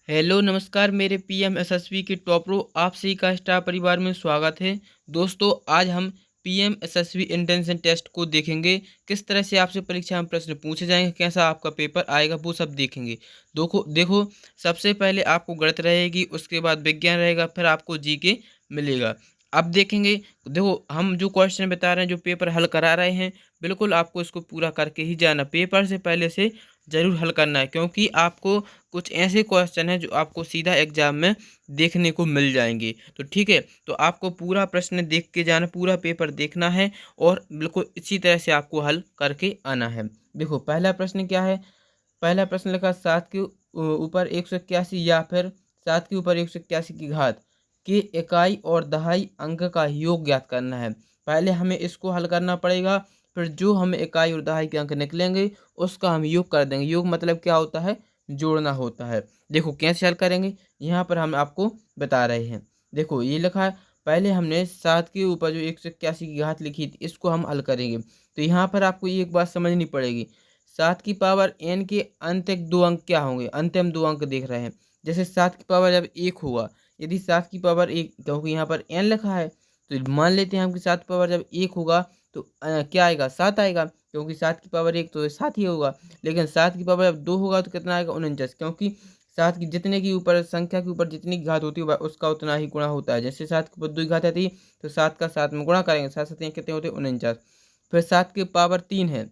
Hello नमस्कार मेरे PM SSB के टॉपरों, आप सभी का स्टार परिवार में स्वागत है। दोस्तों आज हम पीएम एसएसबी इंटेंशन टेस्ट को देखेंगे। किस तरह से आपसे परीक्षा में प्रश्न पूछे जाएंगे, कैसा आपका पेपर आएगा, वो सब देखेंगे। देखो देखो सबसे पहले आपको गणित रहेगी, उसके बाद विज्ञान रहेगा, फिर आपको जीके मिलेगा। अब देखेंगे। देखो हम जो क्वेश्चन बता रहे हैं, जो पेपर हल करा रहे हैं, बिल्कुल आपको इसको पूरा करके ही जाना। पेपर से पहले से ज़रूर हल करना है, क्योंकि आपको कुछ ऐसे क्वेश्चन हैं जो आपको सीधा एग्जाम में देखने को मिल जाएंगे। तो ठीक है, तो आपको पूरा प्रश्न देख के जाना, पूरा पेपर देखना है और बिल्कुल इसी तरह से आपको हल करके आना है। देखो पहला प्रश्न क्या है। पहला प्रश्न लिखा 7 के ऊपर 181 या फिर 7 के ऊपर 181 की घात की इकाई और दहाई अंक का योग ज्ञात करना है। पहले हमें इसको हल करना पड़ेगा, फिर जो हमें इकाई और दहाई के अंक निकलेंगे उसका हम योग कर देंगे। योग मतलब क्या होता है, जोड़ना होता है। देखो कैसे हल करेंगे, यहाँ पर हम आपको बता रहे हैं। देखो ये लिखा है, पहले हमने 7 के ऊपर जो 181 की घात लिखी थी इसको हम हल करेंगे। तो यहाँ पर आपको एक बात समझनी पड़ेगी, 7 की पावर n के अंतिम दो अंक क्या होंगे, अंतिम दो अंक देख रहे हैं। जैसे 7 की पावर जब 1 होगा, यदि 7 की पावर 1, क्योंकि यहाँ पर n लिखा है, तो मान लेते हैं हम कि 7 की पावर जब 1 होगा तो क्या आएगा, 7 आएगा, क्योंकि 7 की पावर 1 तो 7 ही होगा। लेकिन 7 की पावर जब 2 होगा तो कितना आएगा, 49, क्योंकि 7 की जितने की ऊपर संख्या के ऊपर जितनी घात होती है उसका उतना ही गुणा होता है। जैसे 7 के ऊपर 2 की घात आती है तो 7 का 7 में गुणा करेंगे, 7 7 कितने होते हैं, 49। फिर 7 की पावर 3 है,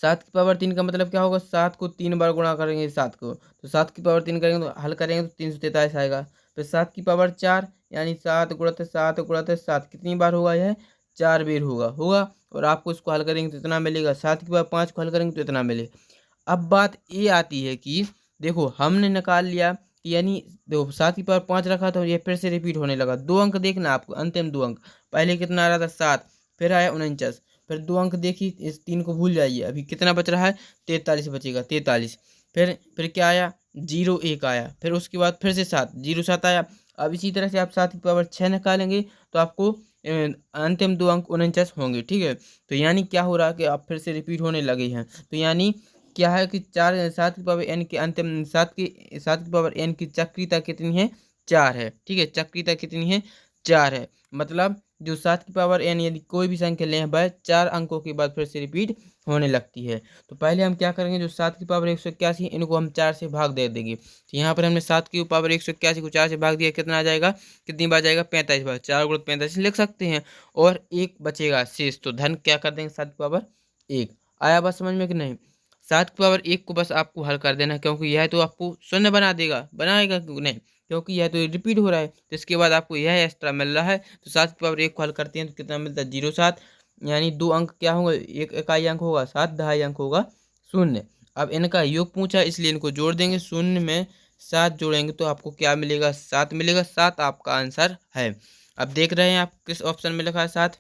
7 की पावर 3 का मतलब क्या होगा, 7 को 3 बार गुणा करेंगे 7 को, तो 7 की पावर 3 करेंगे तो हल करेंगे तो 343 आएगा। फिर 7 की पावर 4 यानी 7 गुणित 7 गुणित 7 कितनी बार होगा, यह 4 बार होगा होगा और आपको इसको हल करेंगे तो इतना मिलेगा। 7 की पावर 5 को हल करेंगे तो इतना मिलेगा। अब बात ये आती है कि देखो हमने निकाल लिया, यानी देखो 7 की पावर 5 रखा तो ये फिर से रिपीट होने लगा। दो अंक देखना आपको, अंतिम दो अंक। पहले कितना आ रहा था, 7, फिर आया 49, फिर दो अंक देखी, इस 3 को भूल जाइए। अभी कितना बच रहा है, 43 बचेगा, 43। फिर क्या आया, 0 1 आया, फिर उसके बाद फिर से 7, 0 7 आया। अब इसी तरह से आप 7 की पावर 6 निकालेंगे तो आपको अंतिम दो अंक 49 होंगे। ठीक है, तो यानी क्या हो रहा है कि आप फिर से रिपीट होने लगे हैं। तो यानी क्या है कि 7 की पावर n के अंतिम 7 की पावर n की चक्रीयता कितनी है, 4 है। ठीक है, चक्रीयता कितनी है, 4 है। मतलब जो 7 की पावर n यदि कोई भी संख्या लें वह 4 अंकों के बाद फिर से रिपीट होने लगती है। तो पहले हम क्या करेंगे, जो 7 की पावर 181 इनको हम 4 से भाग दे देंगे। तो यहाँ पर हमने 7 की पावर 181 को 4 से भाग दिया, कितना आ जाएगा, कितनी बार जाएगा, 45 बार। 4 गुणित 45 लिख सकते हैं और एक बचेगा शेष, तो धन क्या कर देंगे, 7 की पावर 1। आया बात समझ में कि नहीं। 7 की पावर 1 को बस आपको हल कर देना है, क्योंकि यह तो आपको शून्य बना देगा, बनाएगा क्यों नहीं, क्योंकि यह तो रिपीट हो रहा है। तो इसके बाद आपको यह एक्स्ट्रा मिल रहा है। तो 7 की पावर 1 को हल करते हैं तो कितना मिलता है, 0 7, यानी दो अंक क्या होंगे, एक इकाई अंक होगा 7, दहाई अंक होगा 0। अब इनका योग पूछा इसलिए इनको जोड़ देंगे, 0 में 7 जोड़ेंगे तो आपको क्या मिलेगा, 7 मिलेगा। 7 आपका आंसर है। अब देख रहे हैं आप किस ऑप्शन में लिखा है, 7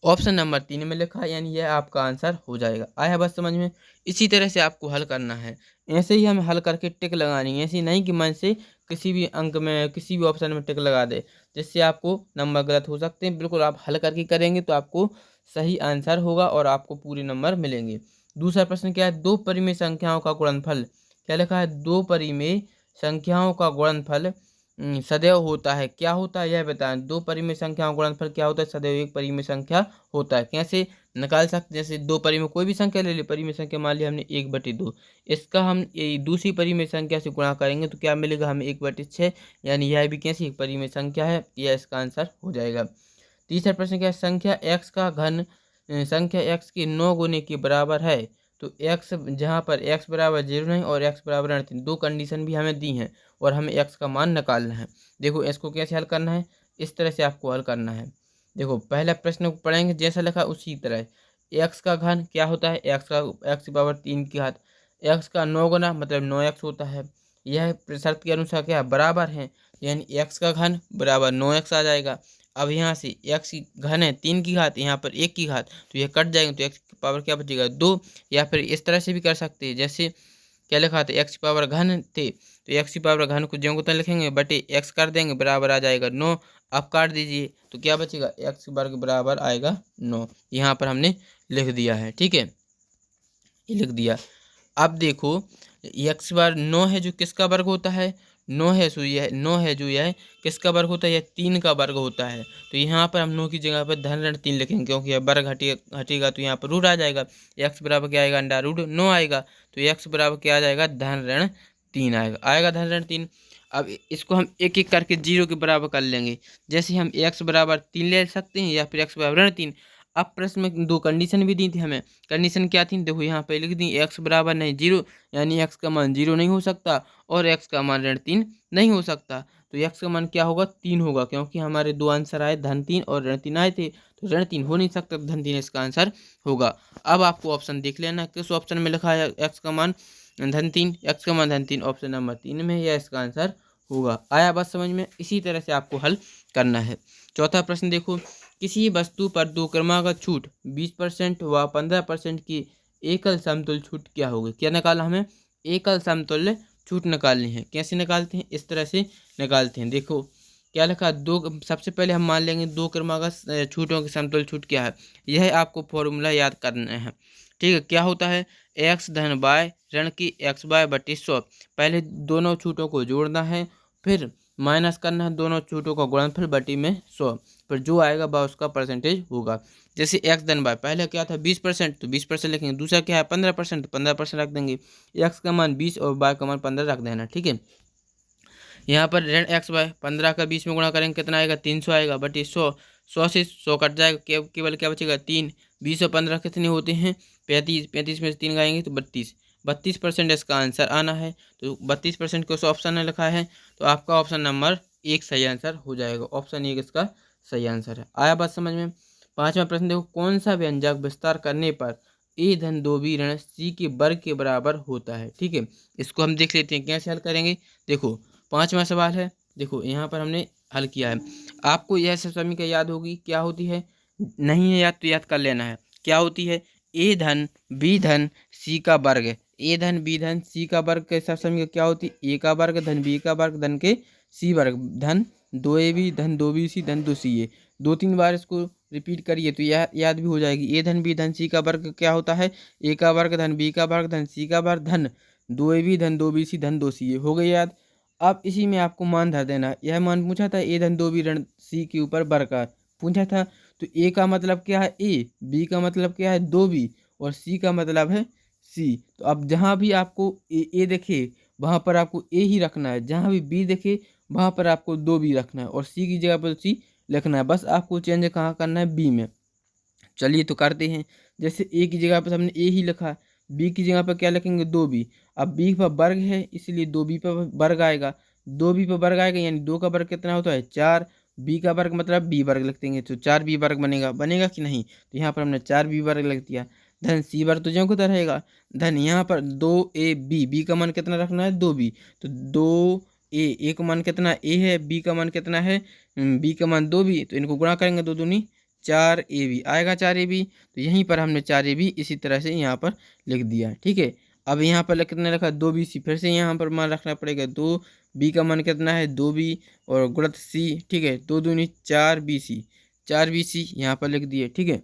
ऑप्शन नंबर 3 में लिखा है, यानी यह आपका आंसर हो जाएगा। आया बस समझ में। इसी तरह से आपको हल करना है, ऐसे ही हमें हल करके टिक लगानी है। ऐसी नहीं कि मन से किसी भी अंक में किसी भी ऑप्शन में टिक लगा दे, जिससे आपको नंबर गलत हो सकते हैं। बिल्कुल आप हल करके करेंगे तो आपको सही आंसर होगा और आपको पूरे नंबर मिलेंगे। दूसरा प्रश्न क्या है, दो परिमेय संख्याओं का गुणनफल, क्या लिखा है, दो परिमेय संख्याओं का गुणनफल सदैव होता है। क्या होता है यह बताएं। दो परिमेय संख्याओं का गुणनफल क्या होता है, सदैव एक परिमेय संख्या होता है। कैसे निकाल सकते, जैसे दो परिमेय कोई भी संख्या ले ले, परिमेय संख्या मान लिया हमने 1/2, इसका हम दूसरी परिमेय संख्या से गुणा करेंगे तो क्या मिलेगा हमें, 1/6, यानी यह भी कैसी एक परिमेय संख्या है, यह इसका आंसर हो जाएगा। तीसरा प्रश्न क्या है, संख्या x का घन संख्या x के 9 गुने के बराबर है। तो x जहाँ पर x बराबर 0 नहीं और x बराबर 3, दो कंडीशन भी हमें दी हैं और हमें x का मान निकालना है। देखो इसको कैसे हल करना है, इस तरह से आपको हल करना है। देखो पहला प्रश्न को पढ़ेंगे जैसा लिखा उसी तरह। x का घन क्या होता है, x की पावर 3 की घात, x का 9 गुना मतलब 9x होता है। यह शर्त के अनुसार क्या बराबर है, यानी x का घन बराबर 9x आ जाएगा। अब यहाँ से x की घन है 3 की घात, यहाँ पर 1 की घात, तो यह कट जाएंगे तो x की पावर क्या बचेगा, 2। या फिर इस तरह से भी कर सकते हैं, जैसे क्या लिखा था, x की पावर घन थे तो x की पावर घन को ज्यों को त्यों लिखेंगे, बटे x कर देंगे, बराबर आ जाएगा 9। अब काट दीजिए तो क्या बचेगा, x वर्ग बराबर आएगा 9। यहाँ पर हमने लिख दिया है। ठीक है, ये लिख दिया। अब देखो एक्स बार 9 है जो किसका वर्ग होता है, 9 है सो यह 9 है जो यह किसका वर्ग होता है, यह 3 का वर्ग होता है। तो यहाँ पर हम 9 की जगह पर धन ऋण 3 लिखेंगे, क्योंकि यह वर्ग हटेगा तो यहाँ पर रूट आ जाएगा। एक्स बराबर क्या आएगा, अंडा रूट 9 आएगा। तो एक्स बराबर क्या आ जाएगा, धन ऋण 3 आएगा धन ऋण 3। अब इसको हम एक एक करके 0 के बराबर कर लेंगे। जैसे हम एक्स बराबर 3 ले सकते हैं या फिर एक्स बराबर ऋण 3। अब प्रश्न में 2 कंडीशन भी दी थी हमें। कंडीशन क्या थी, देखो यहाँ पे लिख दी, एक्स बराबर नहीं 0, यानी एक्स का मान 0 नहीं हो सकता और एक्स का मान ऋण 3 नहीं हो सकता। तो एक्स का मान क्या होगा, 3 होगा, क्योंकि हमारे 2 आंसर आए, धन 3 और ऋण 3 आए थे। तो ऋण 3 हो नहीं सकता, तो धन 3 इसका आंसर होगा। अब आपको ऑप्शन देख लेना, किस ऑप्शन में लिखा है एक्स का मान धन 3, एक्स का मान धन 3 ऑप्शन नंबर 3 में, यह इसका आंसर होगा। आया बात समझ में। इसी तरह से आपको हल करना है। चौथा प्रश्न देखो, किसी वस्तु पर 2 क्रमागत छूट 20% व 15% की एकल समतुल्य छूट क्या होगी। क्या निकालना हमें, एकल समतुल्य छूट निकालनी है। कैसे निकालते हैं, इस तरह से निकालते हैं। देखो क्या लिखा, सबसे पहले हम मान लेंगे 2 क्रमागत छूटों की समतुल्य छूट क्या है, यह आपको फॉर्मूला याद करना है। ठीक है, क्या होता है, एक्स धन बाय ऋण की एक्स बाय बटे 100। पहले दोनों छूटों को जोड़ना है, फिर माइनस करना है दोनों छूटों का गुणनफल बटी में 100, फिर जो आएगा वह उसका परसेंटेज होगा। जैसे एक्स धन बाय, पहले क्या था 20%, तो 20% लिखेंगे। दूसरा क्या है 15%, तो 15% रख देंगे। एक्स का मान 20 और बाय का मान 15 रख देना। ठीक है, यहाँ पर ऋण एक्स बाय 15 का 20 में गुणा करेंगे, कितना आएगा 300 आएगा, बटे 100। 100 से 100 कट जाएगा, केवल क्या बचेगा 3। 20 और 15 कितने होते हैं 35, 35 में से 3 गाएंगे तो 32। 32% इसका आंसर आना है। तो 32% को ऑप्शन में लिखा है, तो आपका ऑप्शन नंबर 1 सही आंसर हो जाएगा। ऑप्शन 1 इसका सही आंसर है। आया बात समझ में। पांचवा प्रश्न देखो, कौन सा व्यंजक विस्तार करने पर ए धन 2b ऋण सी के वर्ग के बराबर होता है। ठीक है, इसको हम देख लेते हैं कैसे हल करेंगे। देखो पांचवा सवाल है, देखो यहाँ पर हमने हल किया है। आपको यह सब समीकरण याद होगी, क्या होती है, नहीं है याद तो याद कर लेना है। क्या होती है, ए धन बी धन सी का वर्ग। ए धन बी धन सी का वर्ग के सब समीकरण क्या होती है, ए का वर्ग धन बी का वर्ग धन के सी वर्ग धन 2ab धन 2bc धन 2ca। 2-3 बार इसको रिपीट करिए तो यह याद भी हो जाएगी। ए धन बी धन सी का वर्ग क्या होता है, ए का वर्ग धन बी का वर्ग धन सी का वर्ग धन 2ab धन 2bc धन 2ca। हो गई याद। अब इसी में आपको मान धर देना। यह मान पूछा था, ए धन 2b ऋण सी के ऊपर वर्ग का पूछा था। तो ए का मतलब क्या है ए, बी का मतलब क्या है 2b और सी का मतलब है सी। तो अब जहाँ भी आपको ए देखे वहाँ पर आपको ए ही रखना है, जहाँ भी बी देखे वहाँ पर आपको 2b रखना है और सी की जगह पर सी लिखना है। बस आपको चेंज कहाँ करना है, बी में। चलिए तो करते हैं। जैसे ए की जगह पर हमने ए ही लिखा, बी की जगह पर क्या लिखेंगे 2b। अब बी पर वर्ग है इसलिए 2b पर वर्ग आएगा, 2b पर वर्ग आएगा, यानी 2 का वर्ग कितना होता है 4। बी का वर्ग मतलब बी वर्ग लिख देंगे, तो 4b वर्ग बनेगा, बनेगा कि नहीं। तो यहाँ पर हमने 4b वर्ग लिख दिया। धन सी वर्ग तो ज्यों को तरह रहेगा। धन यहाँ पर 2ab, बी का मान कितना रखना है 2b, तो 2a का मान कितना a है, बी का मान कितना है बी का मान 2b, तो इनको गुणा करेंगे 2 दूनी 4ab आएगा 4ab। तो यहीं पर हमने 4ab इसी तरह से यहाँ पर लिख दिया। ठीक है, अब यहाँ पर कितना रखा 2bc, फिर से यहाँ पर मान रखना पड़ेगा 2b का मान कितना है 2b और गुणित c। ठीक है, 2 दूनी 4bc, 4bc यहाँ पर लिख दिए। ठीक है,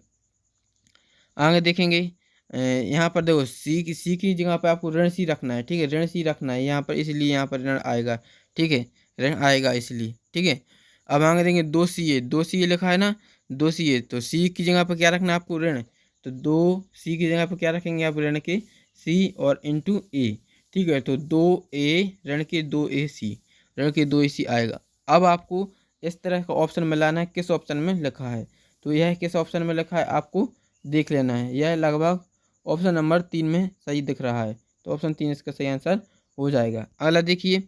आगे देखेंगे यहाँ पर देखो सी की जगह पर आपको ऋण सी रखना है। ठीक है, ऋण सी रखना है यहाँ पर, इसलिए यहाँ पर ऋण आएगा। ठीक है, ऋण आएगा इसलिए। ठीक है, अब आगे देखेंगे 2ca लिखा है ना, 2ca, तो सी की जगह पर क्या रखना है आपको ऋण, तो 2c की जगह पर क्या रखेंगे आप ऋण के सी और इंटू ए। ठीक है, तो 2a ऋण के 2ac, ऋण के 2ac आएगा। अब आपको इस तरह का ऑप्शन में लाना है, किस ऑप्शन में लिखा है, तो यह किस ऑप्शन में लिखा है आपको देख लेना है। यह लगभग ऑप्शन नंबर 3 में सही दिख रहा है, तो ऑप्शन 3 इसका सही आंसर हो जाएगा। अगला देखिए,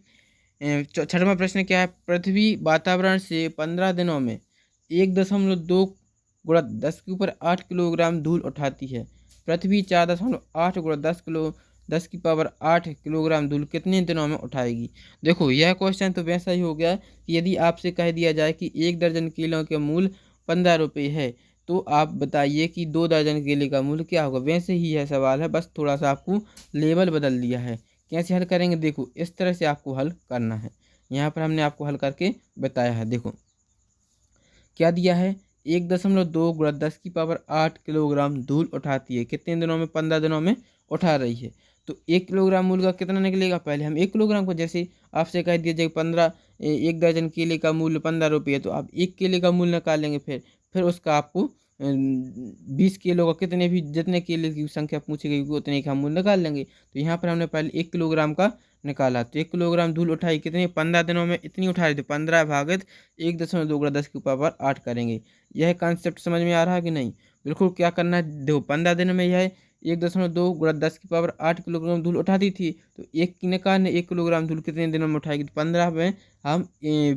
छठवां प्रश्न क्या है, पृथ्वी वातावरण से 15 दिनों में 1.2 गुणा 10 के ऊपर 8 किलोग्राम धूल उठाती है। पृथ्वी 4.8 गुणा 10 की पावर 8 किलोग्राम धूल कितने दिनों में उठाएगी। देखो यह क्वेश्चन तो वैसा ही हो गया कि यदि आपसे कह दिया जाए कि 1 दर्जन केलों के मूल्य 15 रुपये है, तो आप बताइए कि 2 दर्जन केले का मूल्य क्या होगा। वैसे ही यह सवाल है, बस थोड़ा सा आपको लेवल बदल दिया है। कैसे हल करेंगे, देखो इस तरह से आपको हल करना है। यहाँ पर हमने आपको हल करके बताया है। देखो क्या दिया है, 1.2 गुणा 10 की पावर 8 किलोग्राम धूल उठाती है, कितने दिनों में 15 दिनों में उठा रही है। तो 1 किलोग्राम मूल का कितना निकलेगा, पहले हम 1 किलोग्राम को, जैसे आपसे कह दिया जाए 1 दर्जन केले का मूल्य 15 रुपये, तो आप 1 केले का मूल्य निकालेंगे, फिर उसका आपको 20 किलो का, कितने भी जितने केले की संख्या पूछी गई उतने का हम मूल्य निकाल लेंगे। तो यहाँ पर हमने पहले 1 किलोग्राम का निकाला, तो 1 किलोग्राम धूल उठाई कितनी, 15 दिनों में इतनी उठा रही थी, 15 भागित 1.2 10 की पावर 8 करेंगे। यह कॉन्सेप्ट समझ में आ रहा है कि नहीं? बिल्कुल क्या करना है, देखो 15 दिन में यह 1.2 10 की पावर 8 किलोग्राम धूल उठाती थी, तो एक की निकालने 1 किलोग्राम धूल कितने दिनों में उठाएगी, तो 15 में हम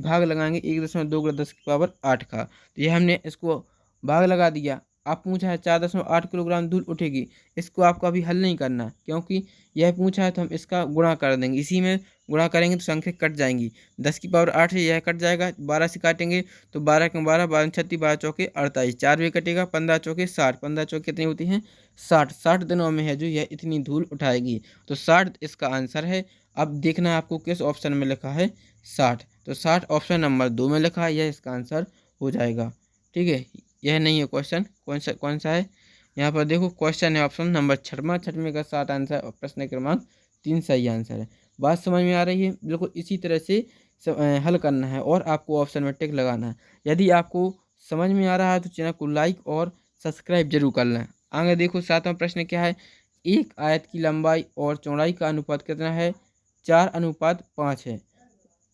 भाग लगाएंगे 1.2 10 की पावर 8 का, तो ये हमने इसको भाग लगा दिया। आप पूछा है 4.8 किलोग्राम धूल उठेगी, इसको आपको अभी हल नहीं करना, क्योंकि यह पूछा है तो हम इसका गुणा कर देंगे, इसी में गुणा करेंगे तो संख्या कट जाएंगी। 10 की पावर 8 से यह कट जाएगा, 12 से काटेंगे तो 12 के 12, 12 36, 12 चौके 48, 4 भी कटेगा, 15 चौके 60, 15 चौके कितनी होती हैं 60, 60 दिनों में है जो यह इतनी धूल उठाएगी, तो 60 इसका आंसर है। अब देखना है आपको किस ऑप्शन में लिखा है 60, तो 60 ऑप्शन नंबर 2 में लिखा है, यह इसका आंसर हो जाएगा। ठीक है, यह नहीं है क्वेश्चन, कौन सा है, यहाँ पर देखो क्वेश्चन है ऑप्शन नंबर 6वां, 6वें का 60 आंसर और प्रश्न क्रमांक 3 सही आंसर है। बात समझ में आ रही है? बिल्कुल इसी तरह से हल करना है और आपको ऑप्शन में टिक लगाना है। यदि आपको समझ में आ रहा है तो चैनल को लाइक और सब्सक्राइब जरूर कर लें। आगे देखो 7वां प्रश्न क्या है, एक आयत की लंबाई और चौड़ाई का अनुपात कितना है, 4:5 है।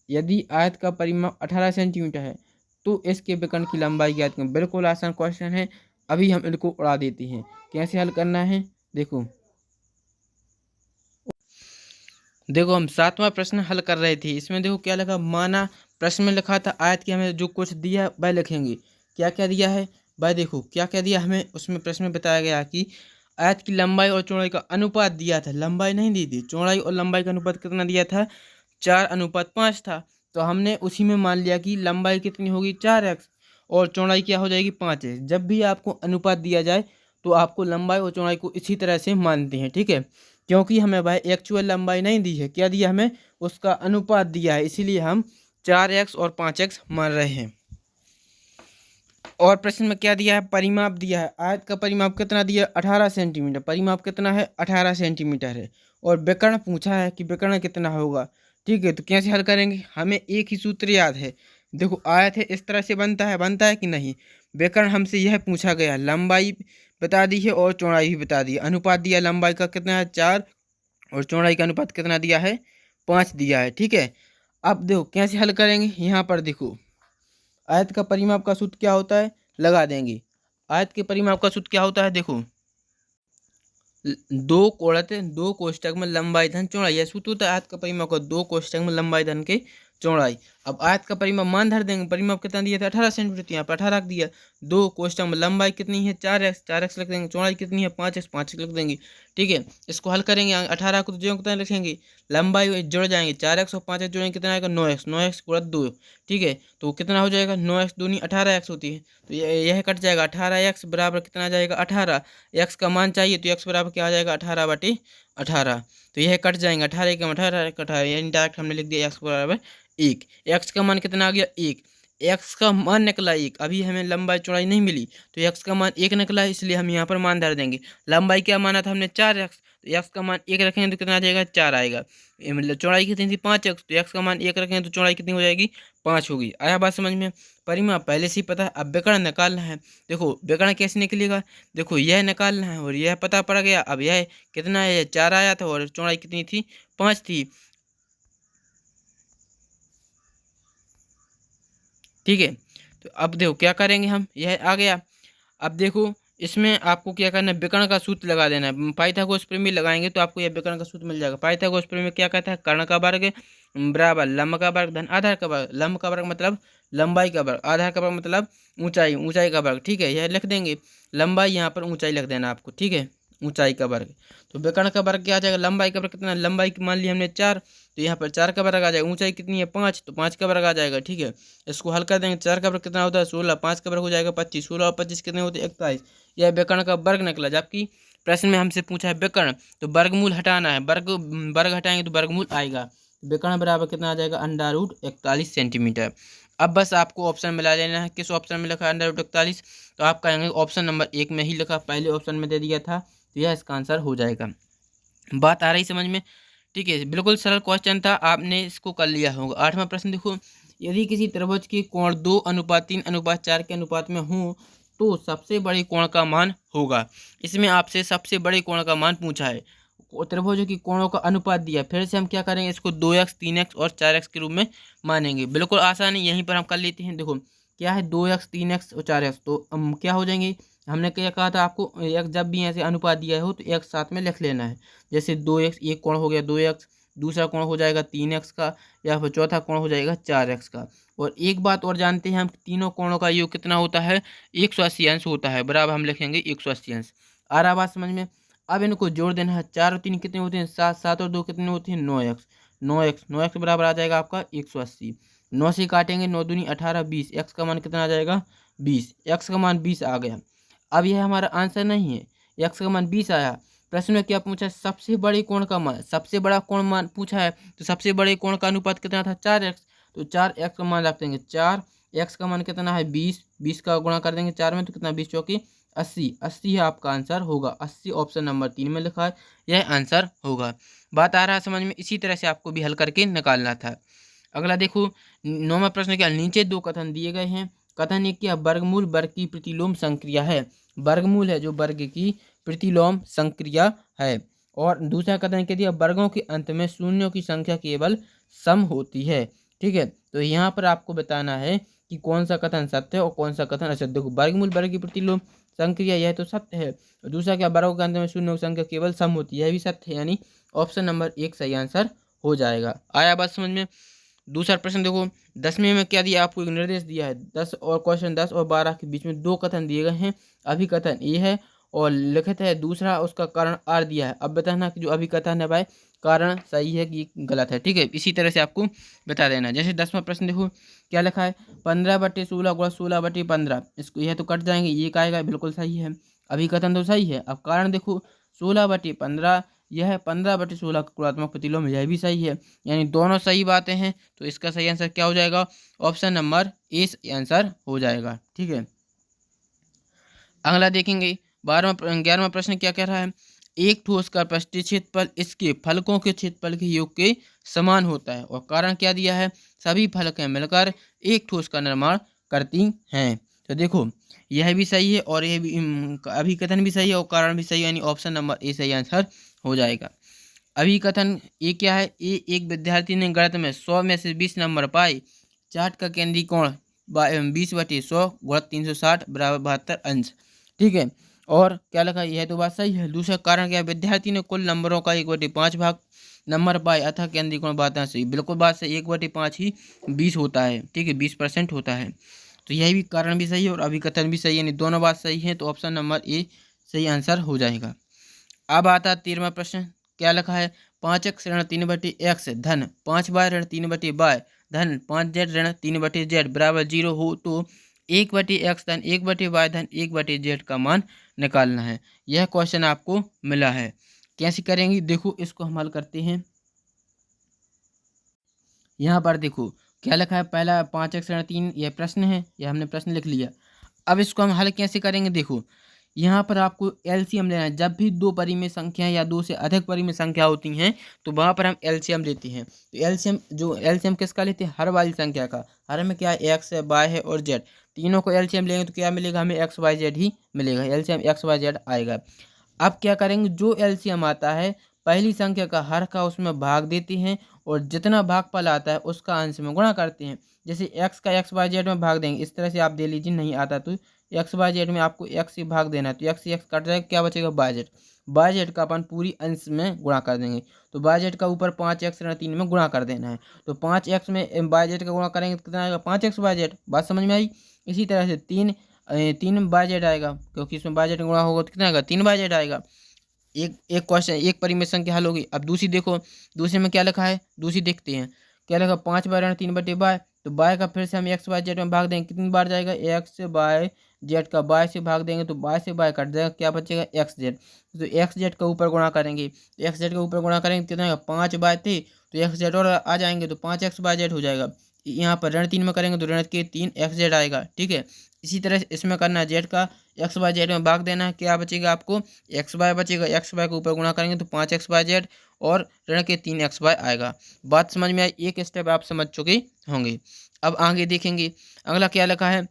यदि आयत का परिमाप 18 सेंटीमीटर है तो इसके विकर्ण की लंबाई ज्ञात करें। बिल्कुल आसान क्वेश्चन है, अभी हम इनको उड़ा देते हैं। कैसे हल करना है, देखो हम 7वां प्रश्न हल कर रहे थे, इसमें देखो क्या लिखा, माना प्रश्न में लिखा था आयत की, हमें जो कुछ दिया वह लिखेंगे। क्या क्या दिया है भाई, देखो क्या क्या दिया हमें, उसमें प्रश्न में बताया गया कि आयत की लंबाई और चौड़ाई का अनुपात दिया था, लंबाई नहीं दी थी, चौड़ाई और लंबाई का अनुपात कितना दिया था, 4:5 था। तो हमने उसी में मान लिया कि लंबाई कितनी होगी 4x और चौड़ाई क्या हो जाएगी 5x। जब भी आपको अनुपात दिया जाए तो आपको लंबाई और चौड़ाई को इसी तरह से मानते हैं, ठीक है, क्योंकि हमें भाई एक्चुअल लंबाई नहीं दी है, क्या दिया हमें, उसका अनुपात दिया है, इसीलिए हम 4x और 5x मान रहे हैं। और प्रश्न में क्या दिया है, परिमाप दिया है, आयत का परिमाप कितना दिया है 18 सेंटीमीटर, परिमाप कितना है 18 सेंटीमीटर है। और विकर्ण पूछा है कि विकर्ण कितना होगा, ठीक है, तो कैसे हल करेंगे, हमें एक ही सूत्र याद है, देखो आयत है इस तरह से बनता है कि नहीं, विकर्ण हमसे यह पूछा गया, लंबाई बता दी है और चौड़ाई भी बता दी है, अनुपात दिया लंबाई का कितना है 4 और चौड़ाई का अनुपात कितना दिया है 5 दिया है, ठीक है। अब देखो कैसे हल करेंगे, यहाँ पर देखो आयत का परिमाप का सूत्र क्या होता है, लगा देंगे। आयत के परिमाप का सूत्र क्या होता है, देखो दो कोष्टक में लंबाई धन चौड़ाई, यह सूत्र होता है आयत का परिमाप का, 2 कोष्टक में लंबाई धन के चौड़ाई। अब आयत का परिमाप मान धर देंगे, परिमाप कितना दिया था 18 सेंटीमीटर, तो यहाँ पर 18 रख दिया, 2 कोष्टक में लंबाई कितनी है 4x, 4x लिख देंगे, चौड़ाई कितनी है 5x, 5x लिख देंगे, ठीक है। इसको हल करेंगे, 18 को तो जो कितना लिखेंगे, लंबाई जुड़ जाएंगे, 4x और 5x जोड़ेंगे कितना आएगा 9x, 9x गुणा 2, ठीक है, तो कितना हो जाएगा 9x दूनी 18x होती है, तो यह कट जाएगा, 18x बराबर कितना आ जाएगा 18, x का मान चाहिए तो x बराबर क्या आ जाएगा 18/18, तो यह कट जाएंगे, 18 के 18 18, यानी डायरेक्ट हमने लिख दिया x बराबर 1। x का मान कितना आ गया 1, x का मान निकला 1, अभी हमें लंबाई चौड़ाई नहीं मिली तो x का मान 1 निकला, इसलिए हम यहाँ पर मान धर देंगे। लंबाई क्या माना था हमने 4x, तो x का मान 1 रखेंगे तो कितना आ जाएगा 4 आएगा, मतलब चौड़ाई कितनी थी 5x, तो x का मान 1 रखेंगे तो चौड़ाई कितनी हो जाएगी 5 होगी। आया बात समझ में, परिमाप पहले से ही पता है, अब विकर्ण निकालना है। देखो विकर्ण कैसे निकलेगा, देखो यह निकालना है और यह पता पड़ गया, अब यह कितना है 4 आया था और चौड़ाई कितनी थी 5 थी, ठीक है। तो अब देखो क्या करेंगे हम, यह आ गया। अब देखो इसमें आपको क्या करना है, विकर्ण का सूत्र लगा देना है, पाइथागोरस प्रमेय लगाएंगे तो आपको यह विकर्ण का सूत्र मिल जाएगा। पाइथागोरस प्रमेय क्या कहता है, कर्ण का वर्ग बराबर लंब का वर्ग धन आधार का वर्ग, लंब का वर्ग मतलब लंबाई का वर्ग, आधार का वर्ग मतलब ऊंचाई, ऊंचाई का वर्ग, ठीक है, यह लिख देंगे, लंबाई यहाँ पर ऊंचाई लिख देना आपको, ठीक है, ऊंचाई का वर्ग। तो विकर्ण का वर्ग क्या आ जाएगा, लंबाई का वर्ग कितना, लंबाई की मान ली हमने 4, तो यहाँ पर 4 का वर्ग आ जाएगा, ऊंचाई कितनी है 5, तो 5 का वर्ग आ जाएगा, ठीक है। इसको हल कर देंगे, 4 का वर्ग कितना होता है 16, 5 का वर्ग हो जाएगा 25, 16 और 25 कितने होते हैं 41, यह विकर्ण का वर्ग निकला। जबकि प्रश्न में हमसे पूछा है विकर्ण, तो वर्गमूल हटाना है, वर्ग हटाएंगे तो वर्गमूल आएगा, विकर्ण बराबर कितना आ जाएगा √41 सेंटीमीटर। अब बस आपको ऑप्शन मिला लेना है, किस ऑप्शन में लिखा है √41, तो आप कहेंगे ऑप्शन नंबर 1 में ही लिखा, पहले ऑप्शन में दे दिया था, तो यह इसका आंसर हो जाएगा। बात आ रही समझ में? ठीक है, बिल्कुल सरल क्वेश्चन था, आपने इसको कर लिया होगा। 8वां प्रश्न देखो, यदि किसी त्रिभुज के कोण 2:3:4 के अनुपात में हों तो सबसे बड़े कोण का मान होगा। इसमें आपसे सबसे बड़े कोण का मान पूछा है, त्रिभुजों की कोणों का अनुपात दिया। फिर से हम क्या करेंगे, इसको 2x 3x और 4x के रूप में मानेंगे। बिल्कुल आसान है, यहीं पर हम कर लेते हैं। देखो क्या है, 2x 3x और 4x, तो हम क्या हो जाएंगे, हमने क्या कहा था आपको, एक जब भी ऐसे अनुपात दिया हो तो एक साथ में लिख लेना है। जैसे 2x, एक कोण हो गया 2x, दूसरा कोण हो जाएगा 3x का, या फिर चौथा कोण हो जाएगा 4x का। और एक बात और जानते हैं हम, तीनों कोणों का योग कितना होता है, 180 अंश होता है। बराबर हम लिखेंगे 180 अंश। आ रहा बात समझ में? अब इनको जोड़ देना है, 4 और 3 कितने होते हैं, 7, 7 और 2 कितने होते हैं, 9x। 9x बराबर आ जाएगा आपका 180। 9 से काटेंगे, 9 दूनी 18, 20, x का मान कितना आ जाएगा, 20। x का मान 20 आ गया। अब यह हमारा आंसर नहीं है, x का मान 20 आया। प्रश्न में क्या पूछा, सबसे बड़े कोण का मान, सबसे बड़ा कोण मान पूछा है, तो सबसे बड़े कोण का अनुपात कितना था, 4x। तो 4x का मान रख देंगे 4, x का मान कितना है 20, 20 का गुणा कर देंगे 4 में, तो कितना 20 चौकी 80, 80 है आपका आंसर होगा। 80 ऑप्शन नंबर 3 में लिखा है, यह आंसर होगा। बात आ रहा है समझ में? इसी तरह से आपको भी हल करके निकालना था। अगला देखो, 9वां प्रश्न क्या, नीचे दो कथन दिए गए हैं। कथन एक क्या, वर्गमूल वर्ग की प्रतिलोम संक्रिया है। वर्गमूल है जो वर्ग की प्रतिलोम संक्रिया है। और दूसरा कथन क्या दिया, वर्गों के अंत में शून्यों की संख्या केवल सम होती है। ठीक है, तो यहाँ पर आपको बताना है कि कौन सा कथन सत्य है और कौन सा कथन असत्य। देखो, वर्गमूल वर्ग की प्रतिलोम संक्रिया, यह तो सत्य है। और दूसरा क्या, वर्गों के अंत में शून्यों की संख्या केवल सम होती है, यह भी सत्य है। यानी ऑप्शन नंबर 1 सही आंसर हो जाएगा। आया बात समझ में? दूसरा प्रश्न देखो, 10वें में क्या दिया, आपको एक निर्देश दिया है। 10 और क्वेश्चन 10 और 12 के बीच में दो कथन दिए गए हैं। अभिकथन ए है और लिखित है दूसरा, उसका कारण आर दिया है। अब बताना कि जो अभिकथन है भाई, कारण सही है कि गलत है। ठीक है, इसी तरह से आपको बता देना। जैसे 10वां प्रश्न देखो, क्या लिखा है, 15/16 गुणा 16/15, इसको यह तो कट जाएंगे, ये क्या आएगा, बिल्कुल सही है। अभिकथन तो सही है। अब कारण देखो, 16/15, यह 15/16 का गुणात्मक प्रतिलोम, यह भी सही है। यानी दोनों सही बातें हैं, तो इसका सही आंसर क्या हो जाएगा, ऑप्शन नंबर ए आंसर हो जाएगा। ठीक है, अगला देखेंगे 11वां प्रश्न क्या कह रहा है, एक ठोस का पृष्ठीय क्षेत्रफल इसके फलकों के क्षेत्रफल के योग के समान होता है। और कारण क्या दिया है, सभी फलकें मिलकर एक ठोस का निर्माण करती हैं। तो देखो, यह भी सही है और यह भी अभिकथन भी सही है और कारण भी सही है। यानी ऑप्शन नंबर ए सही आंसर हो जाएगा। अभिकथन ये क्या है, ए एक विद्यार्थी ने गणित में 100 में से 20 नंबर पाए। चार्ट का केंद्रीय कोण 20/100 गुणा 360 बराबर 72 अंश। ठीक है, और क्या लिखा, यह तो बात सही है। दूसरा कारण क्या है, विद्यार्थी ने कुल नंबरों का 1/5 भाग नंबर पाए, अतः केंद्रीय कोण बात सही। बिल्कुल बात सही, 1/5 ही 20 होता है। ठीक है, 20% होता है। तो यही भी कारण भी सही है और अभिकथन भी सही है, यानी दोनों बात सही है। तो ऑप्शन नंबर ए सही आंसर हो जाएगा। अब आता है 13वां प्रश्न, क्या लिखा है, 5x ऋण 3/x धन 5y ऋण 3/y धन 5z ऋण 3/z बराबर 0 हो तो 1/x धन 1/y धन 1/z का मान निकालना है। यह क्वेश्चन आपको मिला है। कैसे करेंगे, देखो इसको हम हल करते हैं। यहाँ पर देखो क्या लिखा है, पहला 5x ऋण 3, यह प्रश्न है, यह हमने प्रश्न लिख लिया। अब इसको हम हल कैसे करेंगे, देखो यहाँ पर आपको एलसीएम लेना है। जब भी दो परिमेय संख्या या दो से अधिक परिमेय संख्या होती हैं तो वहाँ पर हम एलसीएम लेते हैं। तो एलसीएम किसका लेते हैं, हर वाली संख्या का। हर में क्या है, एक्स है, वाई है और जेड, तीनों को एलसीएम लेंगे तो क्या मिलेगा, हमें एक्स वाई जेड ही मिलेगा। एलसीएम एक्स वाई जेड आएगा। अब क्या करेंगे, जो एलसीएम आता है पहली संख्या का हर का उसमें भाग देते हैं और जितना भागफल आता है उसका अंश में गुणा करते हैं। जैसे एक्स का एक्स वाई जेड में भाग देंगे, इस तरह से आप दे लीजिए। नहीं आता तो एक्स वाई जेड में आपको एक्स से भाग देना है, तो एक्स से एक्स कट जाएगा, क्या बचेगा, वाई जेड। वाई जेड का अपन पूरी अंश में गुणा कर देंगे। तो वाई जेड का ऊपर 5x ऋण 3 में गुणा कर देना है। तो 5x में वाई जेड का गुणा करेंगे तो कितना आएगा, 5x वाई जेड। बात समझ में आई? इसी तरह से 3 वाई जेड आएगा, क्योंकि इसमें वाई जेड गुणा होगा तो कितना आएगा, 3 वाई जेड आएगा। एक एक क्वेश्चन, एक परिमेय संख्या हल होगी। अब दूसरी देखो, दूसरे में क्या लिखा है, दूसरी देखते हैं। क्या लिखा, 5y ऋण 3/y, तो y का फिर से हम एक्स वाई जेड में भाग देंगे, कितनी बार जाएगा, एक्स वाई जेड का y से भाग देंगे तो y से y कट जाएगा, क्या बचेगा, एक्स जेड। तो एक्स जेड का ऊपर गुणा करेंगे, तो एक्स जेड का ऊपर गुणा करेंगे कितना आएगा, 5y थे तो एक्स जेड और आ जाएंगे तो 5x वाई जेड हो जाएगा। यहाँ पर ऋण 3 में करेंगे तो ऋण के 3 एक्स जेड आएगा। ठीक है, इसी तरह से इसमें करना है जेड का एक्स वाई जेड में भाग देना है, क्या बचेगा आपको एक्स वाई बचेगा, एक्स वाई को ऊपर गुणा करेंगे तो 5 XY Z और ऋण के 3 XY आएगा। बात समझ में आई, एक स्टेप आप समझ चुके होंगे। अब आगे देखेंगे अगला क्या लिखा है,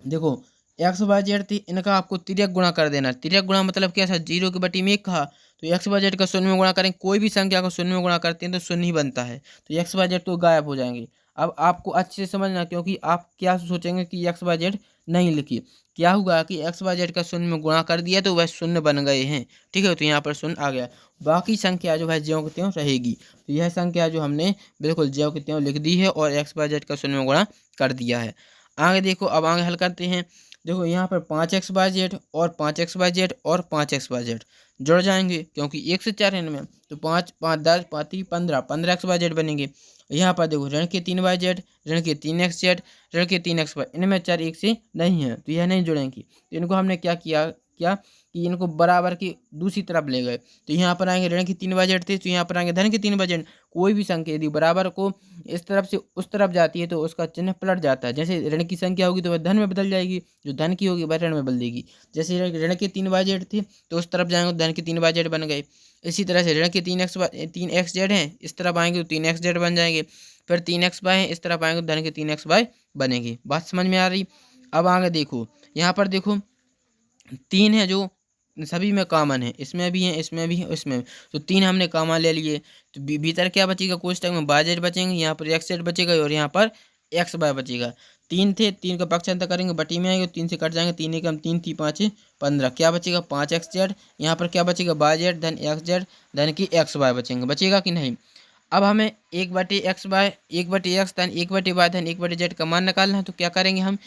देखो XY Z थी, इनका आपको तिर्यक गुणा कर देना। तिर्यक गुणा मतलब क्या था, 0 की बटी में 1 कहा तो XY Z का शून्य में गुणा करें, कोई भी संख्या को शून्य में गुणा करते हैं तो शून्य ही बनता है, तो XY Z तो गायब हो जाएंगे। अब आपको अच्छे से समझना, क्योंकि आप क्या सोचेंगे कि XY Z नहीं लिखी, क्या हुआ कि XY Z का शून्य में गुणा कर दिया तो वह शून्य बन गए हैं, ठीक है, तो यहाँ पर शून्य आ गया। बाकी संख्या जो है ज्यों की त्यों रहेगी, तो यह संख्या जो हमने बिल्कुल ज्यों की त्यों लिख दी है और XY Z का शून्य में गुणा कर दिया है। आगे देखो, अब आगे हल करते हैं। देखो यहाँ पर 5 XY Z और 5 XY Z और 5 XY Z जुड़ जाएंगे, क्योंकि 1 से 4 इनमें, तो 5 5 10 5 15 15 XY Z बनेंगे। यहाँ पर देखो ऋण के 3 YZ, ऋण के 3 XZ, ऋण के 3 XY, इनमें 4 एक से नहीं है तो यह नहीं जुड़ेंगी। तो इनको हमने क्या किया कि इनको बराबर की दूसरी तरफ ले गए, तो यहाँ पर आएंगे ऋण की 3 YZ थे तो यहाँ पर आएंगे धन की 3 YZ। कोई भी संख्या यदि बराबर को इस तरफ से उस तरफ जाती है तो उसका चिन्ह पलट जाता है। जैसे ऋण की संख्या होगी तो वह धन में बदल जाएगी, जो धन की होगी वह ऋण में बदल देगी। जैसे ऋण के 3 YZ थे तो उस तरफ जाएंगे तो धन के 3 YZ बन गए। इसी तरह से ऋण के 3 XZ हैं, इस तरफ आएंगे तो 3 XZ बन जाएंगे। फिर 3 XY हैं, इस तरफ आएंगे तो धन के 3 XY बनेंगे। बात समझ में आ रही। अब आगे देखो, यहाँ पर देखो 3 है जो सभी में कॉमन है, इसमें भी है, इसमें भी है, इसमें भी। तो 3 हमने कॉमन ले लिए, तो भीतर क्या बचेगा, कोष्टक में YZ बचेंगे, यहाँ पर XZ बचेगा और यहाँ पर XY बचेगा। 3 थे, 3 का पक्षांतर करेंगे बटी में आएंगे, 3 से कट जाएंगे, 3 एकम 3 3 5 15, क्या बचेगा 5 XZ। यहाँ पर क्या बचेगा YZ धन XZ धन की XY बचेंगे, बचेगा कि नहीं। अब हमें 1/XY 1/X धन 1/Y धन 1/Z का मान निकालना है, तो क्या करेंगे हम